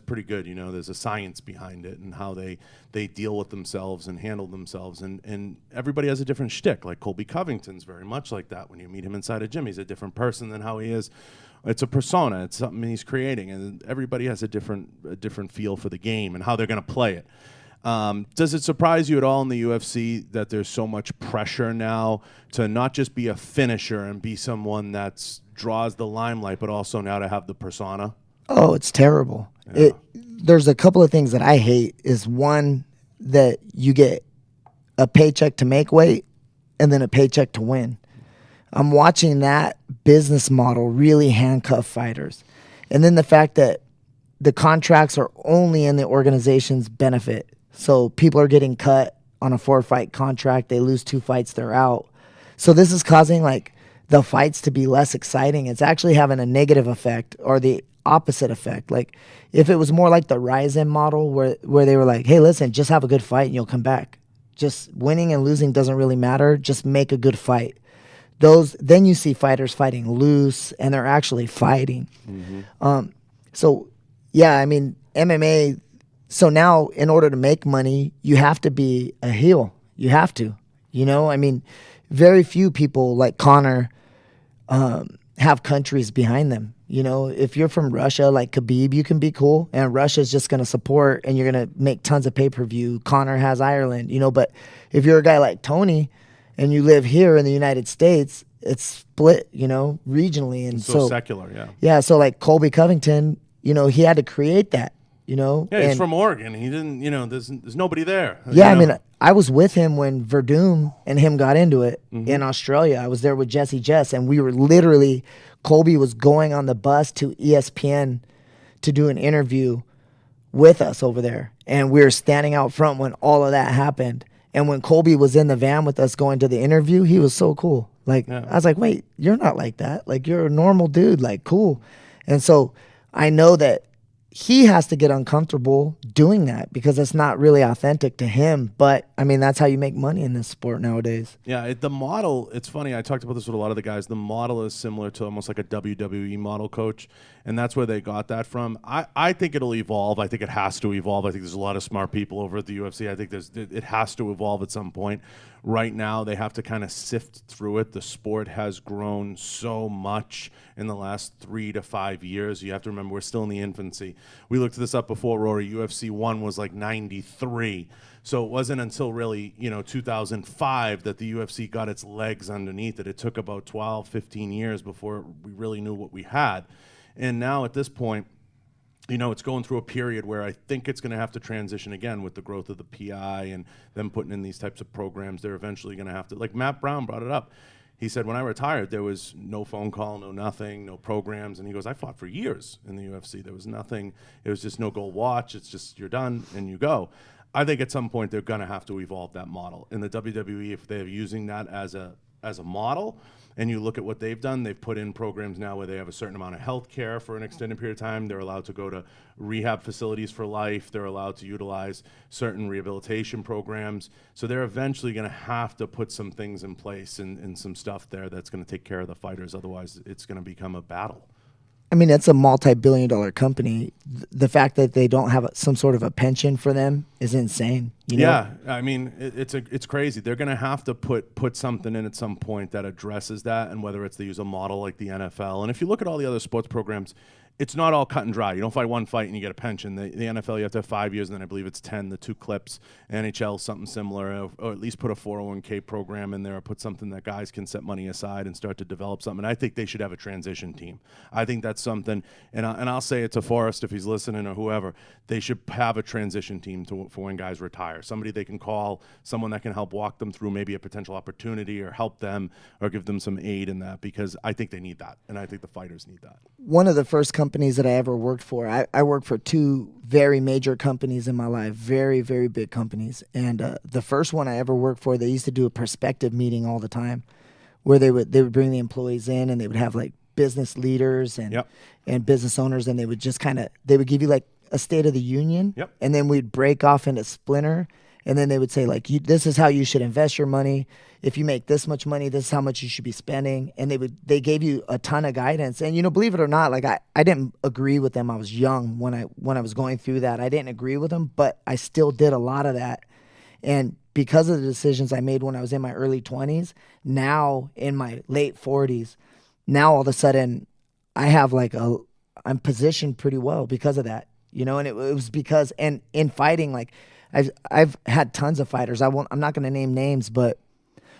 pretty good. You know, there's a science behind it, and how they deal with themselves and handle themselves. And everybody has a different shtick. Like Colby Covington's very much like that. When you meet him inside a gym, he's a different person than how he is. It's a persona. It's something he's creating, and everybody has a different feel for the game and how they're going to play it. Does it surprise you at all in the UFC that there's so much pressure now to not just be a finisher and be someone that draws the limelight, but also now to have the persona? oh, it's terrible. Yeah. There's a couple of things that I hate. Is one, that you get a paycheck to make weight and then a paycheck to win. I'm watching that business model really handcuff fighters. And then the fact that the contracts are only in the organization's benefit. So people are getting cut on a 4-fight contract. They lose 2 fights, they're out. So this is causing like the fights to be less exciting. It's actually having a negative effect, or the opposite effect. Like if it was more like the Ryzen model where they were like, hey, listen, just have a good fight and you'll come back. Just winning and losing doesn't really matter. Just make a good fight. Then you see fighters fighting loose and they're actually fighting. Mm-hmm. So yeah, I mean, MMA. So now in order to make money, you have to be a heel. You have to, I mean, very few people like Conor have countries behind them. If you're from Russia, like Khabib, you can be cool, and Russia's just going to support, and you're going to make tons of pay-per-view. Conor has Ireland, but if you're a guy like Tony and you live here in the United States, it's split, regionally. And so secular, yeah. Yeah, so like Colby Covington, he had to create that, Yeah, he's from Oregon. He didn't, there's nobody there. Yeah, I mean, I was with him when Verdum and him got into it in Australia. I was there with Jesse Jess, and we were literally, Colby was going on the bus to ESPN to do an interview with us over there. And we were standing out front when all of that happened. And when Colby was in the van with us going to the interview, he was so cool. Like, I was like, wait, you're not like that. Like, you're a normal dude, like, cool. And so I know that he has to get uncomfortable doing that because it's not really authentic to him. But, I mean, that's how you make money in this sport nowadays. Yeah, the model, it's funny. I talked about this with a lot of the guys. The model is similar to almost like a WWE model, coach, and that's where they got that from. I think it'll evolve. I think it has to evolve. I think there's a lot of smart people over at the UFC. I think it has to evolve at some point. Right now, they have to kind of sift through it. The sport has grown so much in the last 3 to 5 years. You have to remember, we're still in the infancy. We looked this up before, Rory. UFC 1 was like 93. So it wasn't until really, 2005 that the UFC got its legs underneath it. It took about 12, 15 years before we really knew what we had. And now at this point, it's going through a period where I think it's going to have to transition again with the growth of the PI and them putting in these types of programs. They're eventually going to have to, like Matt Brown brought it up. He said, when I retired, there was no phone call, no nothing, no programs. And he goes, I fought for years in the UFC. There was nothing. It was just no gold watch. It's just you're done and you go. I think at some point they're going to have to evolve that model. In the WWE, if they're using that as a model, and you look at what they've done, they've put in programs now where they have a certain amount of health care for an extended period of time. They're allowed to go to rehab facilities for life. They're allowed to utilize certain rehabilitation programs. So they're eventually going to have to put some things in place and some stuff there that's going to take care of the fighters. Otherwise, it's going to become a battle. I mean, it's a multi-billion-dollar company. The fact that they don't have some sort of a pension for them is insane. Yeah, I mean, it's crazy. They're going to have to put something in at some point that addresses that, and whether it's they use a model like the NFL. And if you look at all the other sports programs, it's not all cut and dry. You don't fight one fight and you get a pension. The NFL, you have to have 5 years, and then I believe it's 10, the two clips. NHL, something similar, or at least put a 401k program in there, or put something that guys can set money aside and start to develop something. And I think they should have a transition team. I think that's something, and I'll say it to Forrest if he's listening or whoever, they should have a transition team for when guys retire. Somebody they can call, someone that can help walk them through maybe a potential opportunity or help them or give them some aid in that, because I think they need that, and I think the fighters need that. One of the first companies that I ever worked for, I worked for two very major companies in my life, very, very big companies. And the first one I ever worked for, they used to do a perspective meeting all the time where they would bring the employees in, and they would have like business leaders and business owners, and they would just they would give you like a State of the Union, and then we'd break off into splinter. And then they would say, like, this is how you should invest your money. If you make this much money, this is how much you should be spending. And they gave you a ton of guidance. And, believe it or not, like I didn't agree with them. I was young when I was going through that. I didn't agree with them, but I still did a lot of that. And because of the decisions I made when I was in my early 20s, now in my late 40s, now all of a sudden I have I'm positioned pretty well because of that, and it was because, and in fighting, like, I've had tons of fighters. I'm not going to name names, but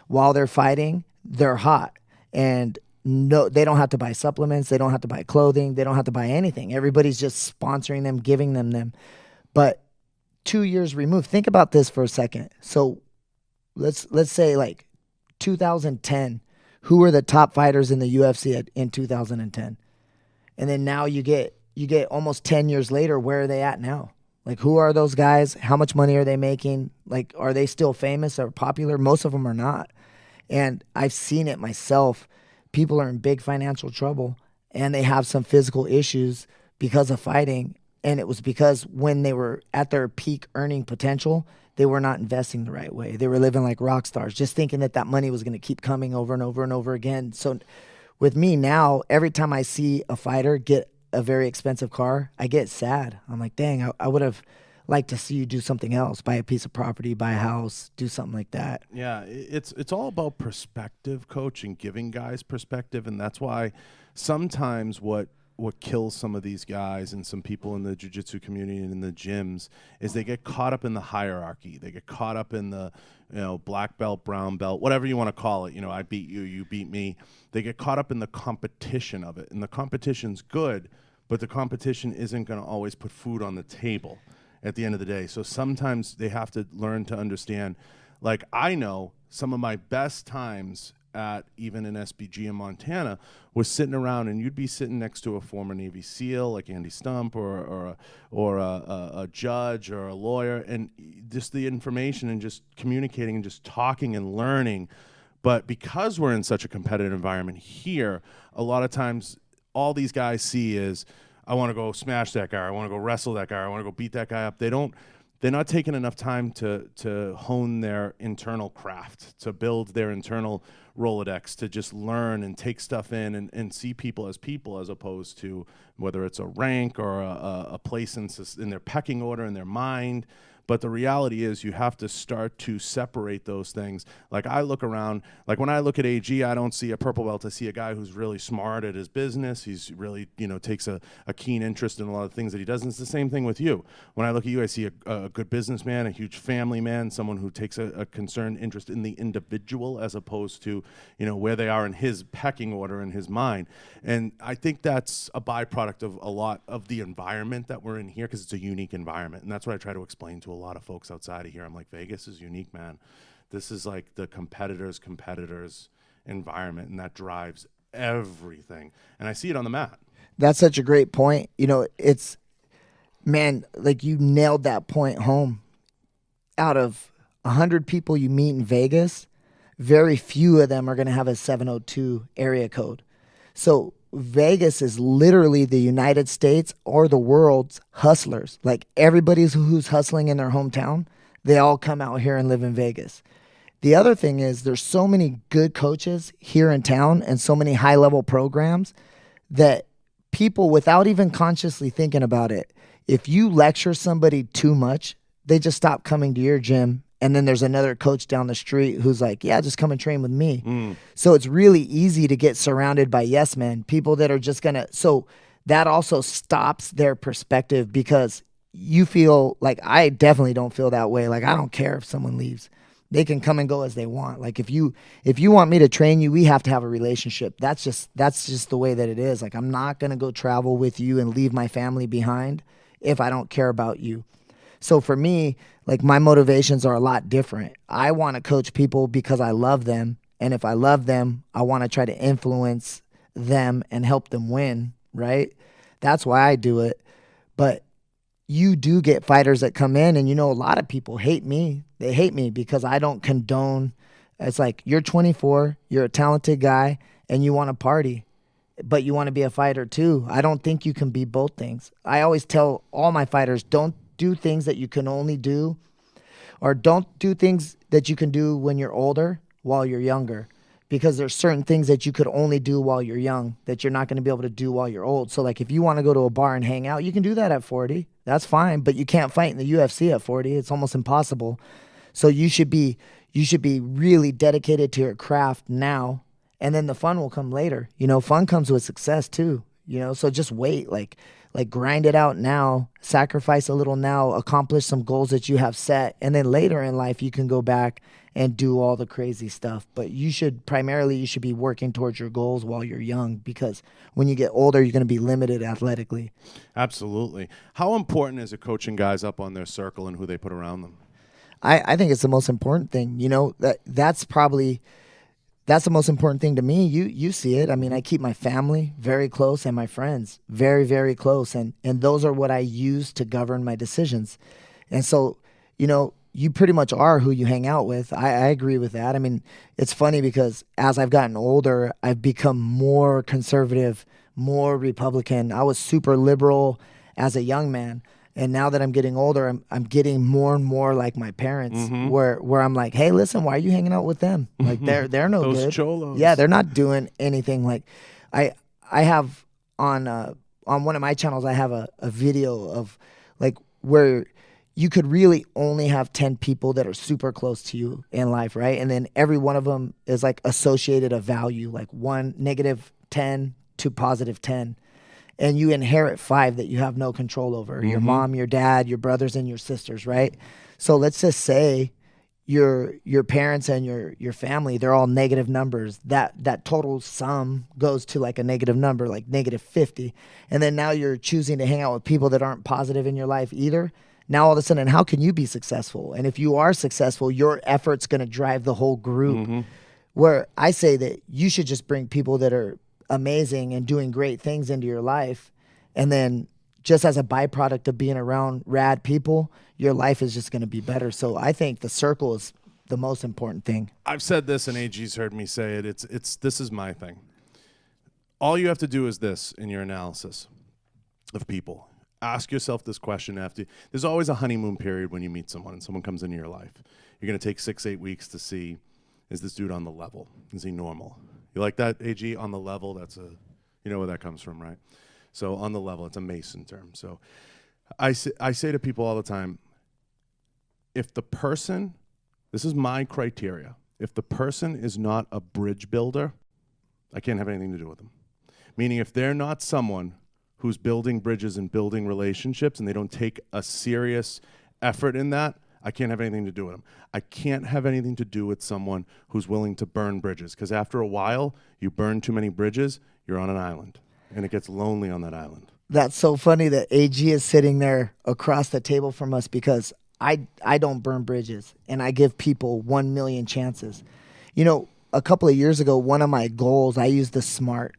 while they're fighting, they're hot, and no, they don't have to buy supplements. They don't have to buy clothing. They don't have to buy anything. Everybody's just sponsoring them, giving them. But 2 years removed, think about this for a second. So let's say like 2010, who were the top fighters in the UFC in 2010? And then now you get almost 10 years later, where are they at now? Like, who are those guys? How much money are they making? Like, are they still famous or popular? Most of them are not. And I've seen it myself. People are in big financial trouble, and they have some physical issues because of fighting. And it was because when they were at their peak earning potential, they were not investing the right way. They were living like rock stars, just thinking that money was going to keep coming over and over and over again. So with me now, every time I see a fighter get a very expensive car, I get sad. I'm like, dang, I would have liked to see you do something else, buy a piece of property, buy a house, do something like that. Yeah, it's all about perspective, coach, and giving guys perspective. And that's why sometimes what kills some of these guys and some people in the jiu-jitsu community and in the gyms is they get caught up in the hierarchy. They get caught up in the black belt, brown belt, whatever you want to call it. I beat you, you beat me. They get caught up in the competition of it. And the competition's good, but the competition isn't going to always put food on the table at the end of the day. So sometimes they have to learn to understand. Like, I know some of my best times at even an SBG in Montana was sitting around, and you'd be sitting next to a former Navy SEAL like Andy Stump or a judge or a lawyer, and just the information and just communicating and just talking and learning. But because we're in such a competitive environment here, a lot of times all these guys see is, I want to go smash that guy, I want to go wrestle that guy, I want to go beat that guy up. They're not taking enough time to hone their internal craft, to build their internal Rolodex, to just learn and take stuff in and see people, as opposed to whether it's a rank or a place in their pecking order in their mind. But the reality is you have to start to separate those things. Like, I look around, like when I look at AG, I don't see a purple belt. I see a guy who's really smart at his business. He's really, takes a keen interest in a lot of things that he does. And it's the same thing with you. When I look at you, I see a good businessman, a huge family man, someone who takes a concerned interest in the individual as opposed to, where they are in his pecking order in his mind. And I think that's a byproduct of a lot of the environment that we're in here, because it's a unique environment. And that's what I try to explain to a lot of folks outside of here. I'm like, Vegas is unique, man. This is like the competitors environment, and that drives everything. And I see it on the mat. That's such a great point. It's, man, like, you nailed that point home. Out of 100 people you meet in Vegas, very few of them are going to have a 702 area code. So Vegas is literally the United States or the world's hustlers. Like, everybody who's hustling in their hometown, they all come out here and live in Vegas. The other thing is, there's so many good coaches here in town and so many high-level programs that people, without even consciously thinking about it, if you lecture somebody too much, they just stop coming to your gym. And then there's another coach down the street who's like, yeah, just come and train with me. So it's really easy to get surrounded by yes men, people that are just going to. So that also stops their perspective, because you feel like, I definitely don't feel that way. Like, I don't care if someone leaves. They can come and go as they want. Like, if you want me to train you, we have to have a relationship. That's just the way that it is. Like, I'm not going to go travel with you and leave my family behind if I don't care about you. So for me, like, my motivations are a lot different. I want to coach people because I love them. And if I love them, I want to try to influence them and help them win, right? That's why I do it. But you do get fighters that come in, and, a lot of people hate me. They hate me because I don't condone. It's like, you're 24, you're a talented guy, and you want to party, but you want to be a fighter too. I don't think you can be both things. I always tell all my fighters, don't do things that you can only do, or don't do things that you can do when you're older while you're younger, because there's certain things that you could only do while you're young that you're not going to be able to do while you're old. So, like, if you want to go to a bar and hang out, you can do that at 40. That's fine, but you can't fight in the UFC at 40. It's almost impossible. So you should be really dedicated to your craft now, and then the fun will come later. Fun comes with success too. So just wait, like grind it out now, sacrifice a little now, accomplish some goals that you have set, and then later in life you can go back and do all the crazy stuff. But you should be working towards your goals while you're young, because when you get older, you're going to be limited athletically. Absolutely. How important is it coaching guys up on their circle and who they put around them? I think it's the most important thing. That's the most important thing to me. You see it. I mean, I keep my family very close and my friends very, very close. And those are what I use to govern my decisions. And so, you pretty much are who you hang out with. I agree with that. I mean, it's funny because as I've gotten older, I've become more conservative, more Republican. I was super liberal as a young man. And now that I'm getting older, I'm getting more and more like my parents, where I'm like, hey, listen, why are you hanging out with them? Like, they're no Those good. cholos. Yeah, they're not doing anything. Like, I have on one of my channels, I have a video of, like, where you could really only have 10 people that are super close to you in life, right? And then every one of them is like associated a value, like -10 to +10. And you inherit 5 that you have no control over. Your mom, your dad, your brothers, and your sisters, right? So let's just say your parents and your family, they're all negative numbers. That total sum goes to like a negative number, like -50. And then now you're choosing to hang out with people that aren't positive in your life either. Now all of a sudden, how can you be successful? And if you are successful, your effort's going to drive the whole group. Where I say that you should just bring people that are amazing and doing great things into your life, and then just as a byproduct of being around rad people, your life is just going to be better. So I think the circle is the most important thing. I've said this, and AG's heard me say it. This is my thing. All you have to do is this in your analysis of people. Ask yourself this question after. There's always a honeymoon period when you meet someone and someone comes into your life. You're going to take 6-8 weeks to see, is this dude on the level? Is he normal? You like that, AG? On the level, you know where that comes from, right? So on the level, it's a Mason term. So I say to people all the time, if the person, this is my criteria, if the person is not a bridge builder, I can't have anything to do with them. Meaning if they're not someone who's building bridges and building relationships and they don't take a serious effort in that, I can't have anything to do with them. I can't have anything to do with someone who's willing to burn bridges, because after a while, you burn too many bridges, you're on an island, and it gets lonely on that island. That's so funny that AG is sitting there across the table from us, because I don't burn bridges, and I give people 1 million chances. A couple of years ago, one of my goals, I used the SMART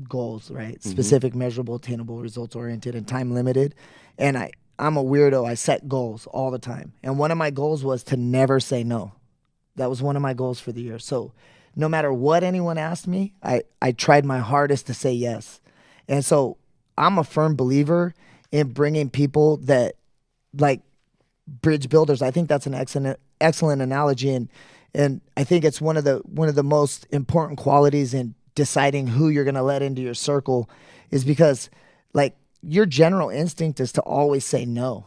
goals, right? Specific, measurable, attainable, results-oriented, and time-limited. And I'm a weirdo. I set goals all the time. And one of my goals was to never say no. That was one of my goals for the year. So no matter what anyone asked me, I tried my hardest to say yes. And so I'm a firm believer in bringing people that, like, bridge builders. I think that's an excellent analogy. And I think it's one of the most important qualities in deciding who you're going to let into your circle, is because, like, your general instinct is to always say no.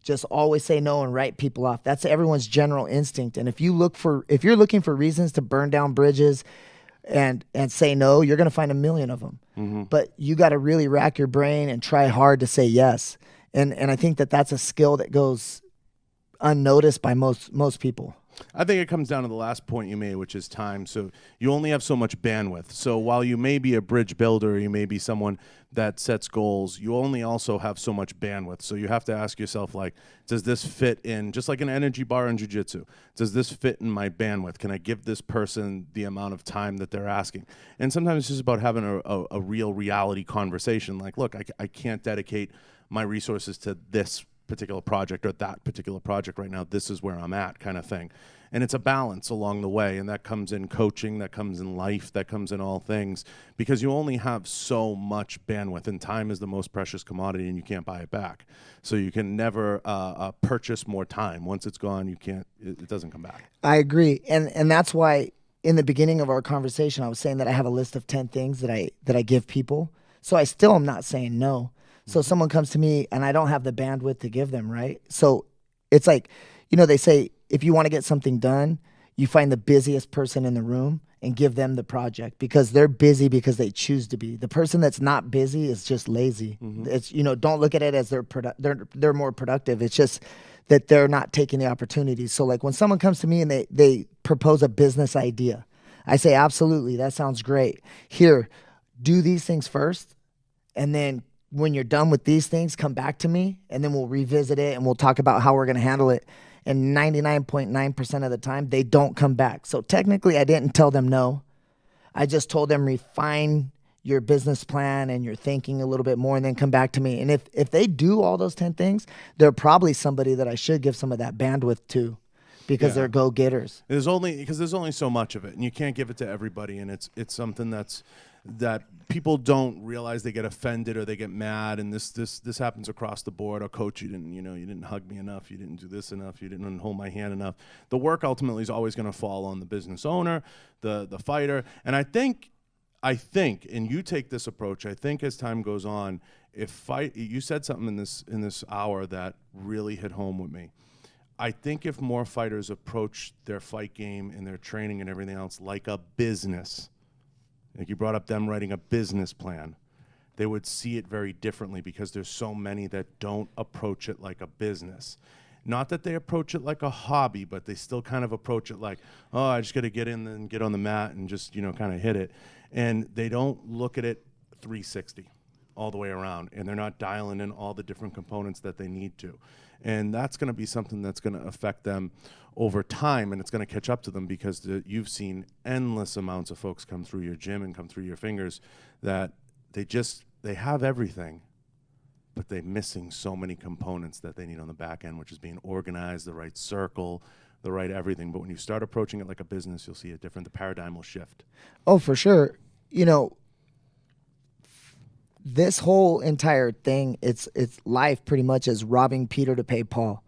Just always say no and write people off. That's everyone's general instinct. And if you're looking for reasons to burn down bridges and say no, you're going to find a million of them. But you got to really rack your brain and try hard to say yes. And I think that that's a skill that goes unnoticed by most people. I think it comes down to the last point you made, which is time. So you only have so much bandwidth. So while you may be a bridge builder, you may be someone that sets goals, you only also have so much bandwidth. So you have to ask yourself, like, does this fit in, just like an energy bar in jiu-jitsu, does this fit in my bandwidth? Can I give this person the amount of time that they're asking? And sometimes it's just about having a real reality conversation. Like, look, I can't dedicate my resources to this particular project or that particular project right now. This is where I'm at, kind of thing. And it's a balance along the way, and that comes in coaching, that comes in life, that comes in all things, because you only have so much bandwidth, and time is the most precious commodity, and you can't buy it back. So you can never purchase more time. Once it's gone, you can't. It doesn't come back. I agree, and that's why in the beginning of our conversation, I was saying that I have a list of 10 things that I give people. So I still am not saying no. So someone comes to me and I don't have the bandwidth to give them, right? So it's like, they say if you want to get something done, you find the busiest person in the room and give them the project, because they're busy because they choose to be. The person that's not busy is just lazy. It's, don't look at it as they're more productive. It's just that they're not taking the opportunities. So like when someone comes to me and they propose a business idea, I say, absolutely, that sounds great. Here, do these things first, and then when you're done with these things, come back to me, and then we'll revisit it and we'll talk about how we're going to handle it. And 99.9% of the time, they don't come back. So technically, I didn't tell them no. I just told them refine your business plan and your thinking a little bit more, and then come back to me. And if they do all those 10 things, they're probably somebody that I should give some of that bandwidth to, because they're go-getters. There's only so much of it, and you can't give it to everybody. And it's something that people don't realize. They get offended or they get mad, and this happens across the board. Oh, coach, you didn't hug me enough, you didn't do this enough, you didn't hold my hand enough. The work ultimately is always going to fall on the business owner, the fighter. And I think, and you take this approach, I think as time goes on, you said something in this hour that really hit home with me. I think if more fighters approach their fight game and their training and everything else like a business, like you brought up them writing a business plan, they would see it very differently, because there's so many that don't approach it like a business. Not that they approach it like a hobby, but they still kind of approach it like, oh, I just got to get in and get on the mat and just, kind of hit it. And they don't look at it 360 all the way around, and they're not dialing in all the different components that they need to. And that's going to be something that's going to affect them over time, and it's going to catch up to them, because you've seen endless amounts of folks come through your gym and come through your fingers that they have everything, but they're missing so many components that they need on the back end, which is being organized, the right circle, the right everything. But when you start approaching it like a business, you'll see it different. The paradigm will shift. Oh, for sure. This whole entire thing, it's life pretty much is robbing Peter to pay Paul,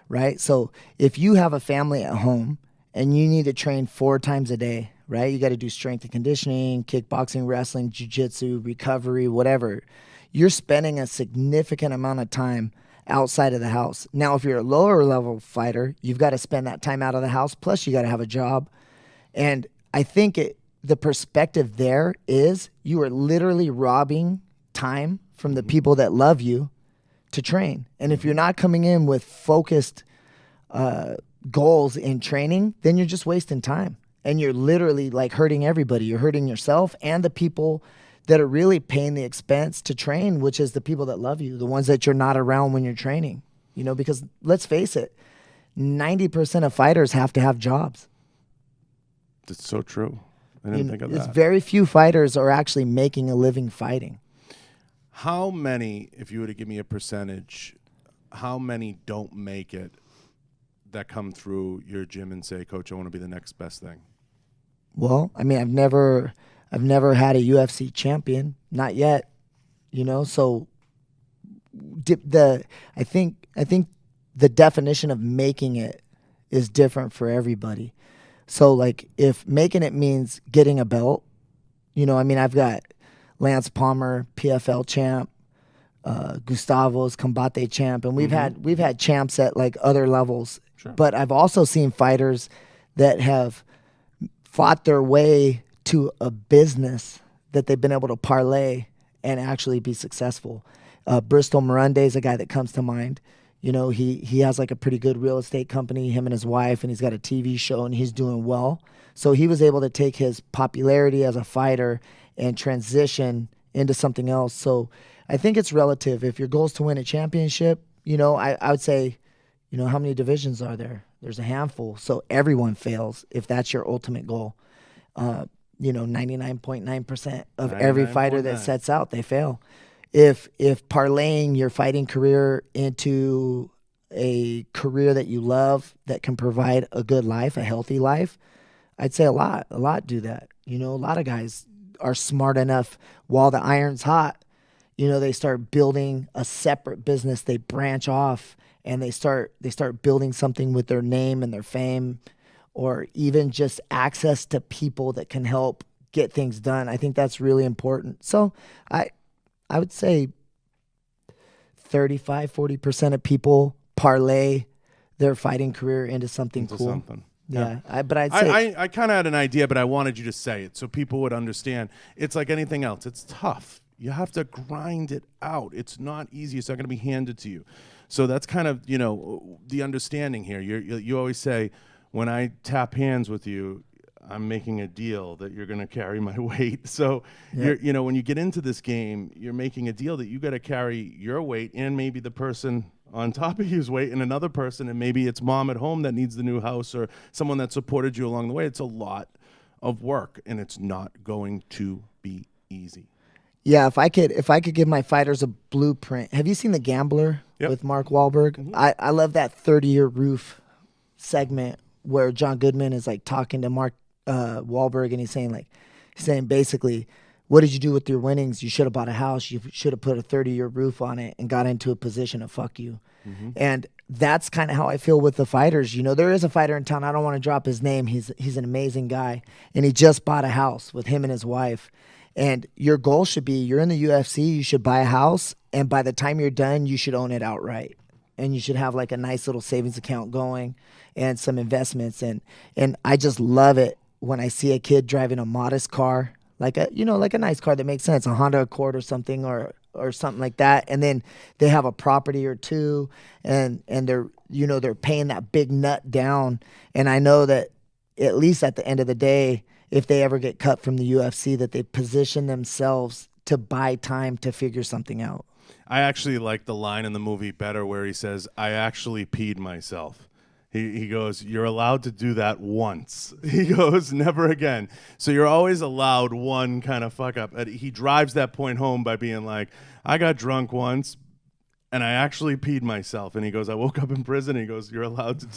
right? So if you have a family at home and you need to train 4 times a day, right? You got to do strength and conditioning, kickboxing, wrestling, jiu-jitsu, recovery, whatever. You're spending a significant amount of time outside of the house. Now, if you're a lower level fighter, you've got to spend that time out of the house, plus you got to have a job. And I think the perspective there is you are literally robbing time from the people that love you to train. And if you're not coming in with focused goals in training, then you're just wasting time. And you're literally like hurting everybody. You're hurting yourself and the people that are really paying the expense to train, which is the people that love you, the ones that you're not around when you're training. Because let's face it, 90% of fighters have to have jobs. That's so true. I didn't think of that. It's very few fighters are actually making a living fighting. How many, if you were to give me a percentage, how many don't make it that come through your gym and say, Coach, I want to be the next best thing? Well, I mean, I've never had a UFC champion, not yet, so I think the definition of making it is different for everybody. So like if making it means getting a belt, I've got Lance Palmer, PFL champ, Gustavo's combate champ, and we've had champs at like other levels. Sure. But I've also seen fighters that have fought their way to a business that they've been able to parlay and actually be successful. Bristol Morunde is a guy that comes to mind. You know, he has like a pretty good real estate company, him and his wife, and he's got a TV show and he's doing well. So he was able to take his popularity as a fighter and transition into something else. So I think it's relative. If your goal is to win a championship, you know, I would say, you know, how many divisions are there? There's a handful. So everyone fails if that's your ultimate goal. You know, 99.9% of every fighter that sets out, they fail. If parlaying your fighting career into a career that you love that can provide a good life, a healthy life, I'd say a lot do that. You know, a lot of guys are smart enough while the iron's hot. You know, they start building a separate business. They branch off and they start building something with their name and their fame, or even just access to people that can help get things done. I think that's really important. So I would say 35-40% of people parlay their fighting career into something cool. Yeah. But I'd say I kind of had an idea, but I wanted you to say it so people would understand. It's like anything else. It's tough. You have to grind it out. It's not easy. It's not going to be handed to you. So that's kind of, you know, the understanding here. You always say, when I tap hands with you, I'm making a deal that you're going to carry my weight. So, you know, when you get into this game, you're making a deal that you got to carry your weight and maybe the person on top of you's weight and another person, and maybe it's mom at home that needs the new house or someone that supported you along the way. It's a lot of work, and it's not going to be easy. Yeah, if I could give my fighters a blueprint. Have you seen The Gambler with Mark Wahlberg? Mm-hmm. I love that 30-year roof segment where John Goodman is like talking to Mark Wahlberg, and he's saying basically, what did you do with your winnings? You should have bought a house. You should have put a 30-year roof on it and got into a position of fuck you. Mm-hmm. And that's kind of how I feel with the fighters. You know, there is a fighter in town. I don't want to drop his name. He's an amazing guy, and he just bought a house with him and his wife. And your goal should be, you're in the UFC, you should buy a house, and by the time you're done, you should own it outright. And you should have like a nice little savings account going and some investments. And I just love it when I see a kid driving a modest car, like a nice car that makes sense, a Honda Accord or something, or something like that. And then they have a property or two, and they're paying that big nut down. And I know that at least at the end of the day, if they ever get cut from the UFC, that they position themselves to buy time to figure something out. I actually like the line in the movie better where he says, I actually peed myself. He goes, you're allowed to do that once. He goes, never again. So you're always allowed one kind of fuck up. And he drives that point home by being like, I got drunk once and I actually peed myself. And he goes, I woke up in prison. And he goes,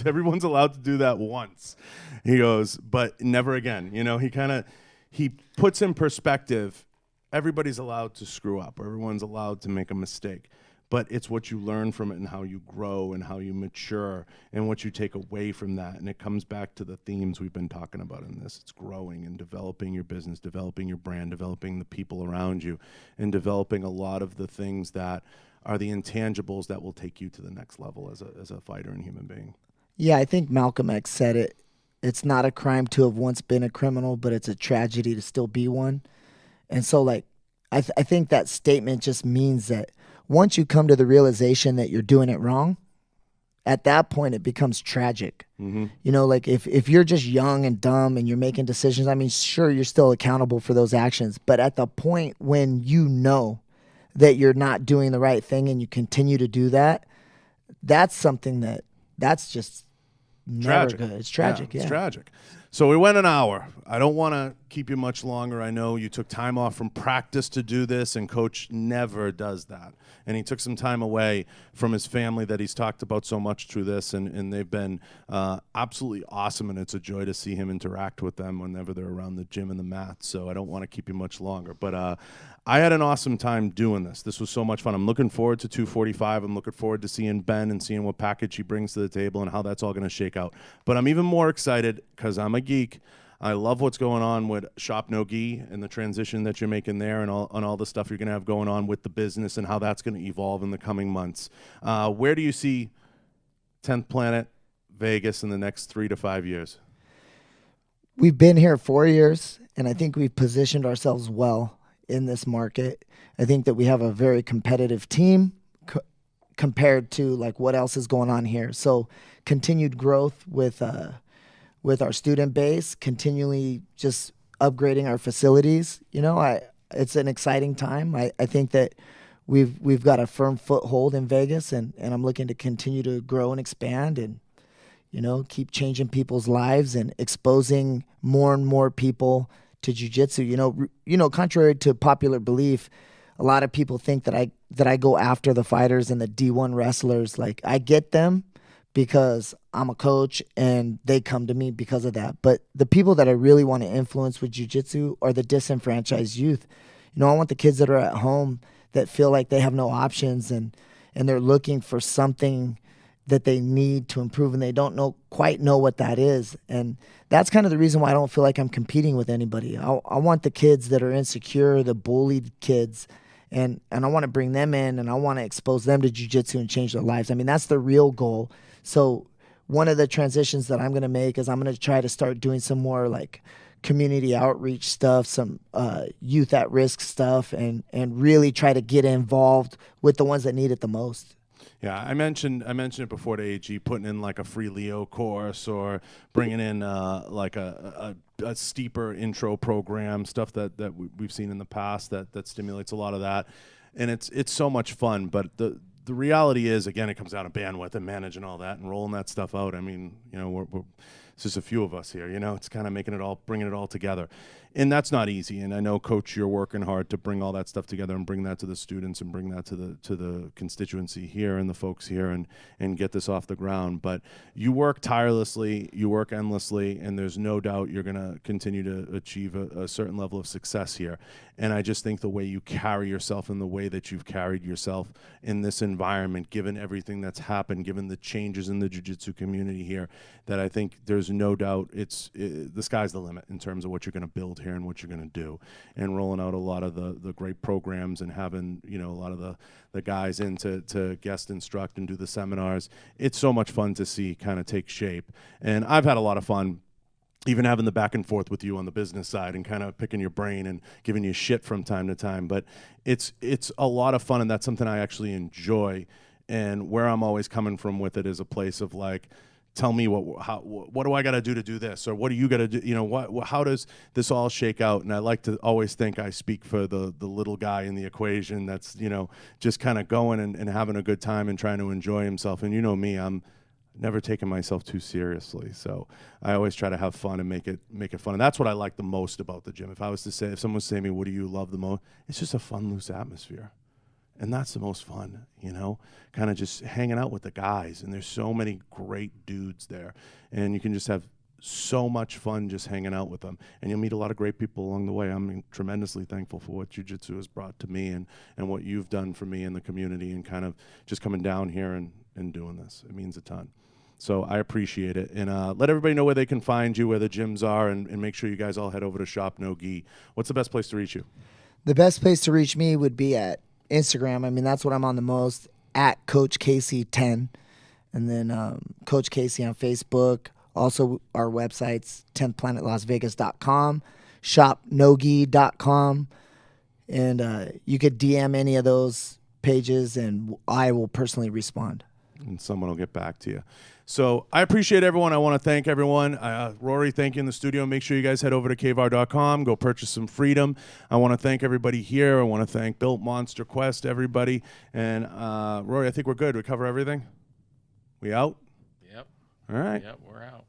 everyone's allowed to do that once. He goes, but never again. You know, he puts in perspective, everybody's allowed to screw up. Everyone's allowed to make a mistake. But it's what you learn from it and how you grow and how you mature and what you take away from that. And it comes back to the themes we've been talking about in this. It's growing and developing your business, developing your brand, developing the people around you, and developing a lot of the things that are the intangibles that will take you to the next level as a fighter and human being. Yeah, I think Malcolm X said it. It's not a crime to have once been a criminal, but it's a tragedy to still be one. And so, like, I think that statement just means that once you come to the realization that you're doing it wrong, at that point it becomes tragic. Mm-hmm. You know, like if you're just young and dumb and you're making decisions, I mean, sure, you're still accountable for those actions. But at the point when you know that you're not doing the right thing and you continue to do that, that's something that's just never good. It's tragic. It's tragic. So we went an hour. I don't want to keep you much longer. I know you took time off from practice to do this, and Coach never does that. And he took some time away from his family that he's talked about so much through this, and they've been absolutely awesome, and it's a joy to see him interact with them whenever they're around the gym and the mat. So I don't want to keep you much longer. But I had an awesome time doing this. This was so much fun. I'm looking forward to 245. I'm looking forward to seeing Ben and seeing what package he brings to the table and how that's all going to shake out. But I'm even more excited because I'm a geek. I love what's going on with Shop No Gi and the transition that you're making there and all the stuff you're going to have going on with the business and how that's going to evolve in the coming months. Where do you see 10th Planet Vegas in the next 3 to 5 years? We've been here 4 years, and I think we've positioned ourselves well in this market. I think that we have a very competitive team compared to like what else is going on here. So continued growth with our student base, continually just upgrading our facilities. It's an exciting time. I think that we've got a firm foothold in Vegas, and I'm looking to continue to grow and expand and keep changing people's lives and exposing more and more people to jiu-jitsu. Contrary to popular belief, a lot of people think that I go after the fighters and the D1 wrestlers. Like, I get them because I'm a coach and they come to me because of that. But the people that I really want to influence with jiu-jitsu are the disenfranchised youth. I want the kids that are at home that feel like they have no options and they're looking for something that they need to improve, and they don't quite know what that is. And that's kind of the reason why I don't feel like I'm competing with anybody. I want the kids that are insecure, the bullied kids, and I want to bring them in, and I want to expose them to jiu-jitsu and change their lives. I mean, that's the real goal. So one of the transitions that I'm going to make is I'm going to try to start doing some more like community outreach stuff, some youth at risk stuff, and really try to get involved with the ones that need it the most. Yeah, I mentioned it before to AG, putting in like a free Leo course or bringing in like a steeper intro program, stuff that we've seen in the past that stimulates a lot of that, and it's so much fun. But the reality is, again, it comes down to bandwidth and managing all that and rolling that stuff out. I mean, we're it's just a few of us here. It's kind of bringing it all together. And that's not easy. And I know, Coach, you're working hard to bring all that stuff together and bring that to the students and bring that to the constituency here and the folks here and get this off the ground. But you work tirelessly, you work endlessly, and there's no doubt you're going to continue to achieve a certain level of success here. And I just think the way you carry yourself and the way that you've carried yourself in this environment, given everything that's happened, given the changes in the jiu-jitsu community here, that I think there's no doubt the sky's the limit in terms of what you're going to build here and what you're going to do, and rolling out a lot of the great programs and having a lot of the guys in to guest instruct and do the seminars. It's so much fun to see kind of take shape, and I've had a lot of fun even having the back and forth with you on the business side and kind of picking your brain and giving you shit from time to time. But it's a lot of fun, and that's something I actually enjoy. And where I'm always coming from with it is a place of like, tell me what do I got to do this, or what do you got to do? How does this all shake out? And I like to always think I speak for the little guy in the equation that's just kind of going and having a good time and trying to enjoy himself. And me, I'm never taking myself too seriously, so I always try to have fun and make it fun. And that's what I like the most about the gym. If someone was saying to me, what do you love the most? It's just a fun, loose atmosphere. And that's the most fun, kind of just hanging out with the guys. And there's so many great dudes there. And you can just have so much fun just hanging out with them. And you'll meet a lot of great people along the way. I'm tremendously thankful for what jiu-jitsu has brought to me and what you've done for me in the community and kind of just coming down here and doing this. It means a ton. So I appreciate it. And let everybody know where they can find you, where the gyms are, and make sure you guys all head over to Shop No Gi. What's the best place to reach you? The best place to reach me would be at Instagram. I mean, that's what I'm on the most, at Coach Casey 10, and then Coach Casey on Facebook. Also, our websites, 10thplanetlasvegas.com, shopnogi.com, and you could DM any of those pages, and I will personally respond. And someone will get back to you. So I appreciate everyone. I want to thank everyone. Rory, thank you in the studio. Make sure you guys head over to K-Var.com. Go purchase some freedom. I want to thank everybody here. I want to thank Built Monster Quest, everybody. And Rory, I think we're good. We cover everything? We out? Yep. All right. Yep, we're out.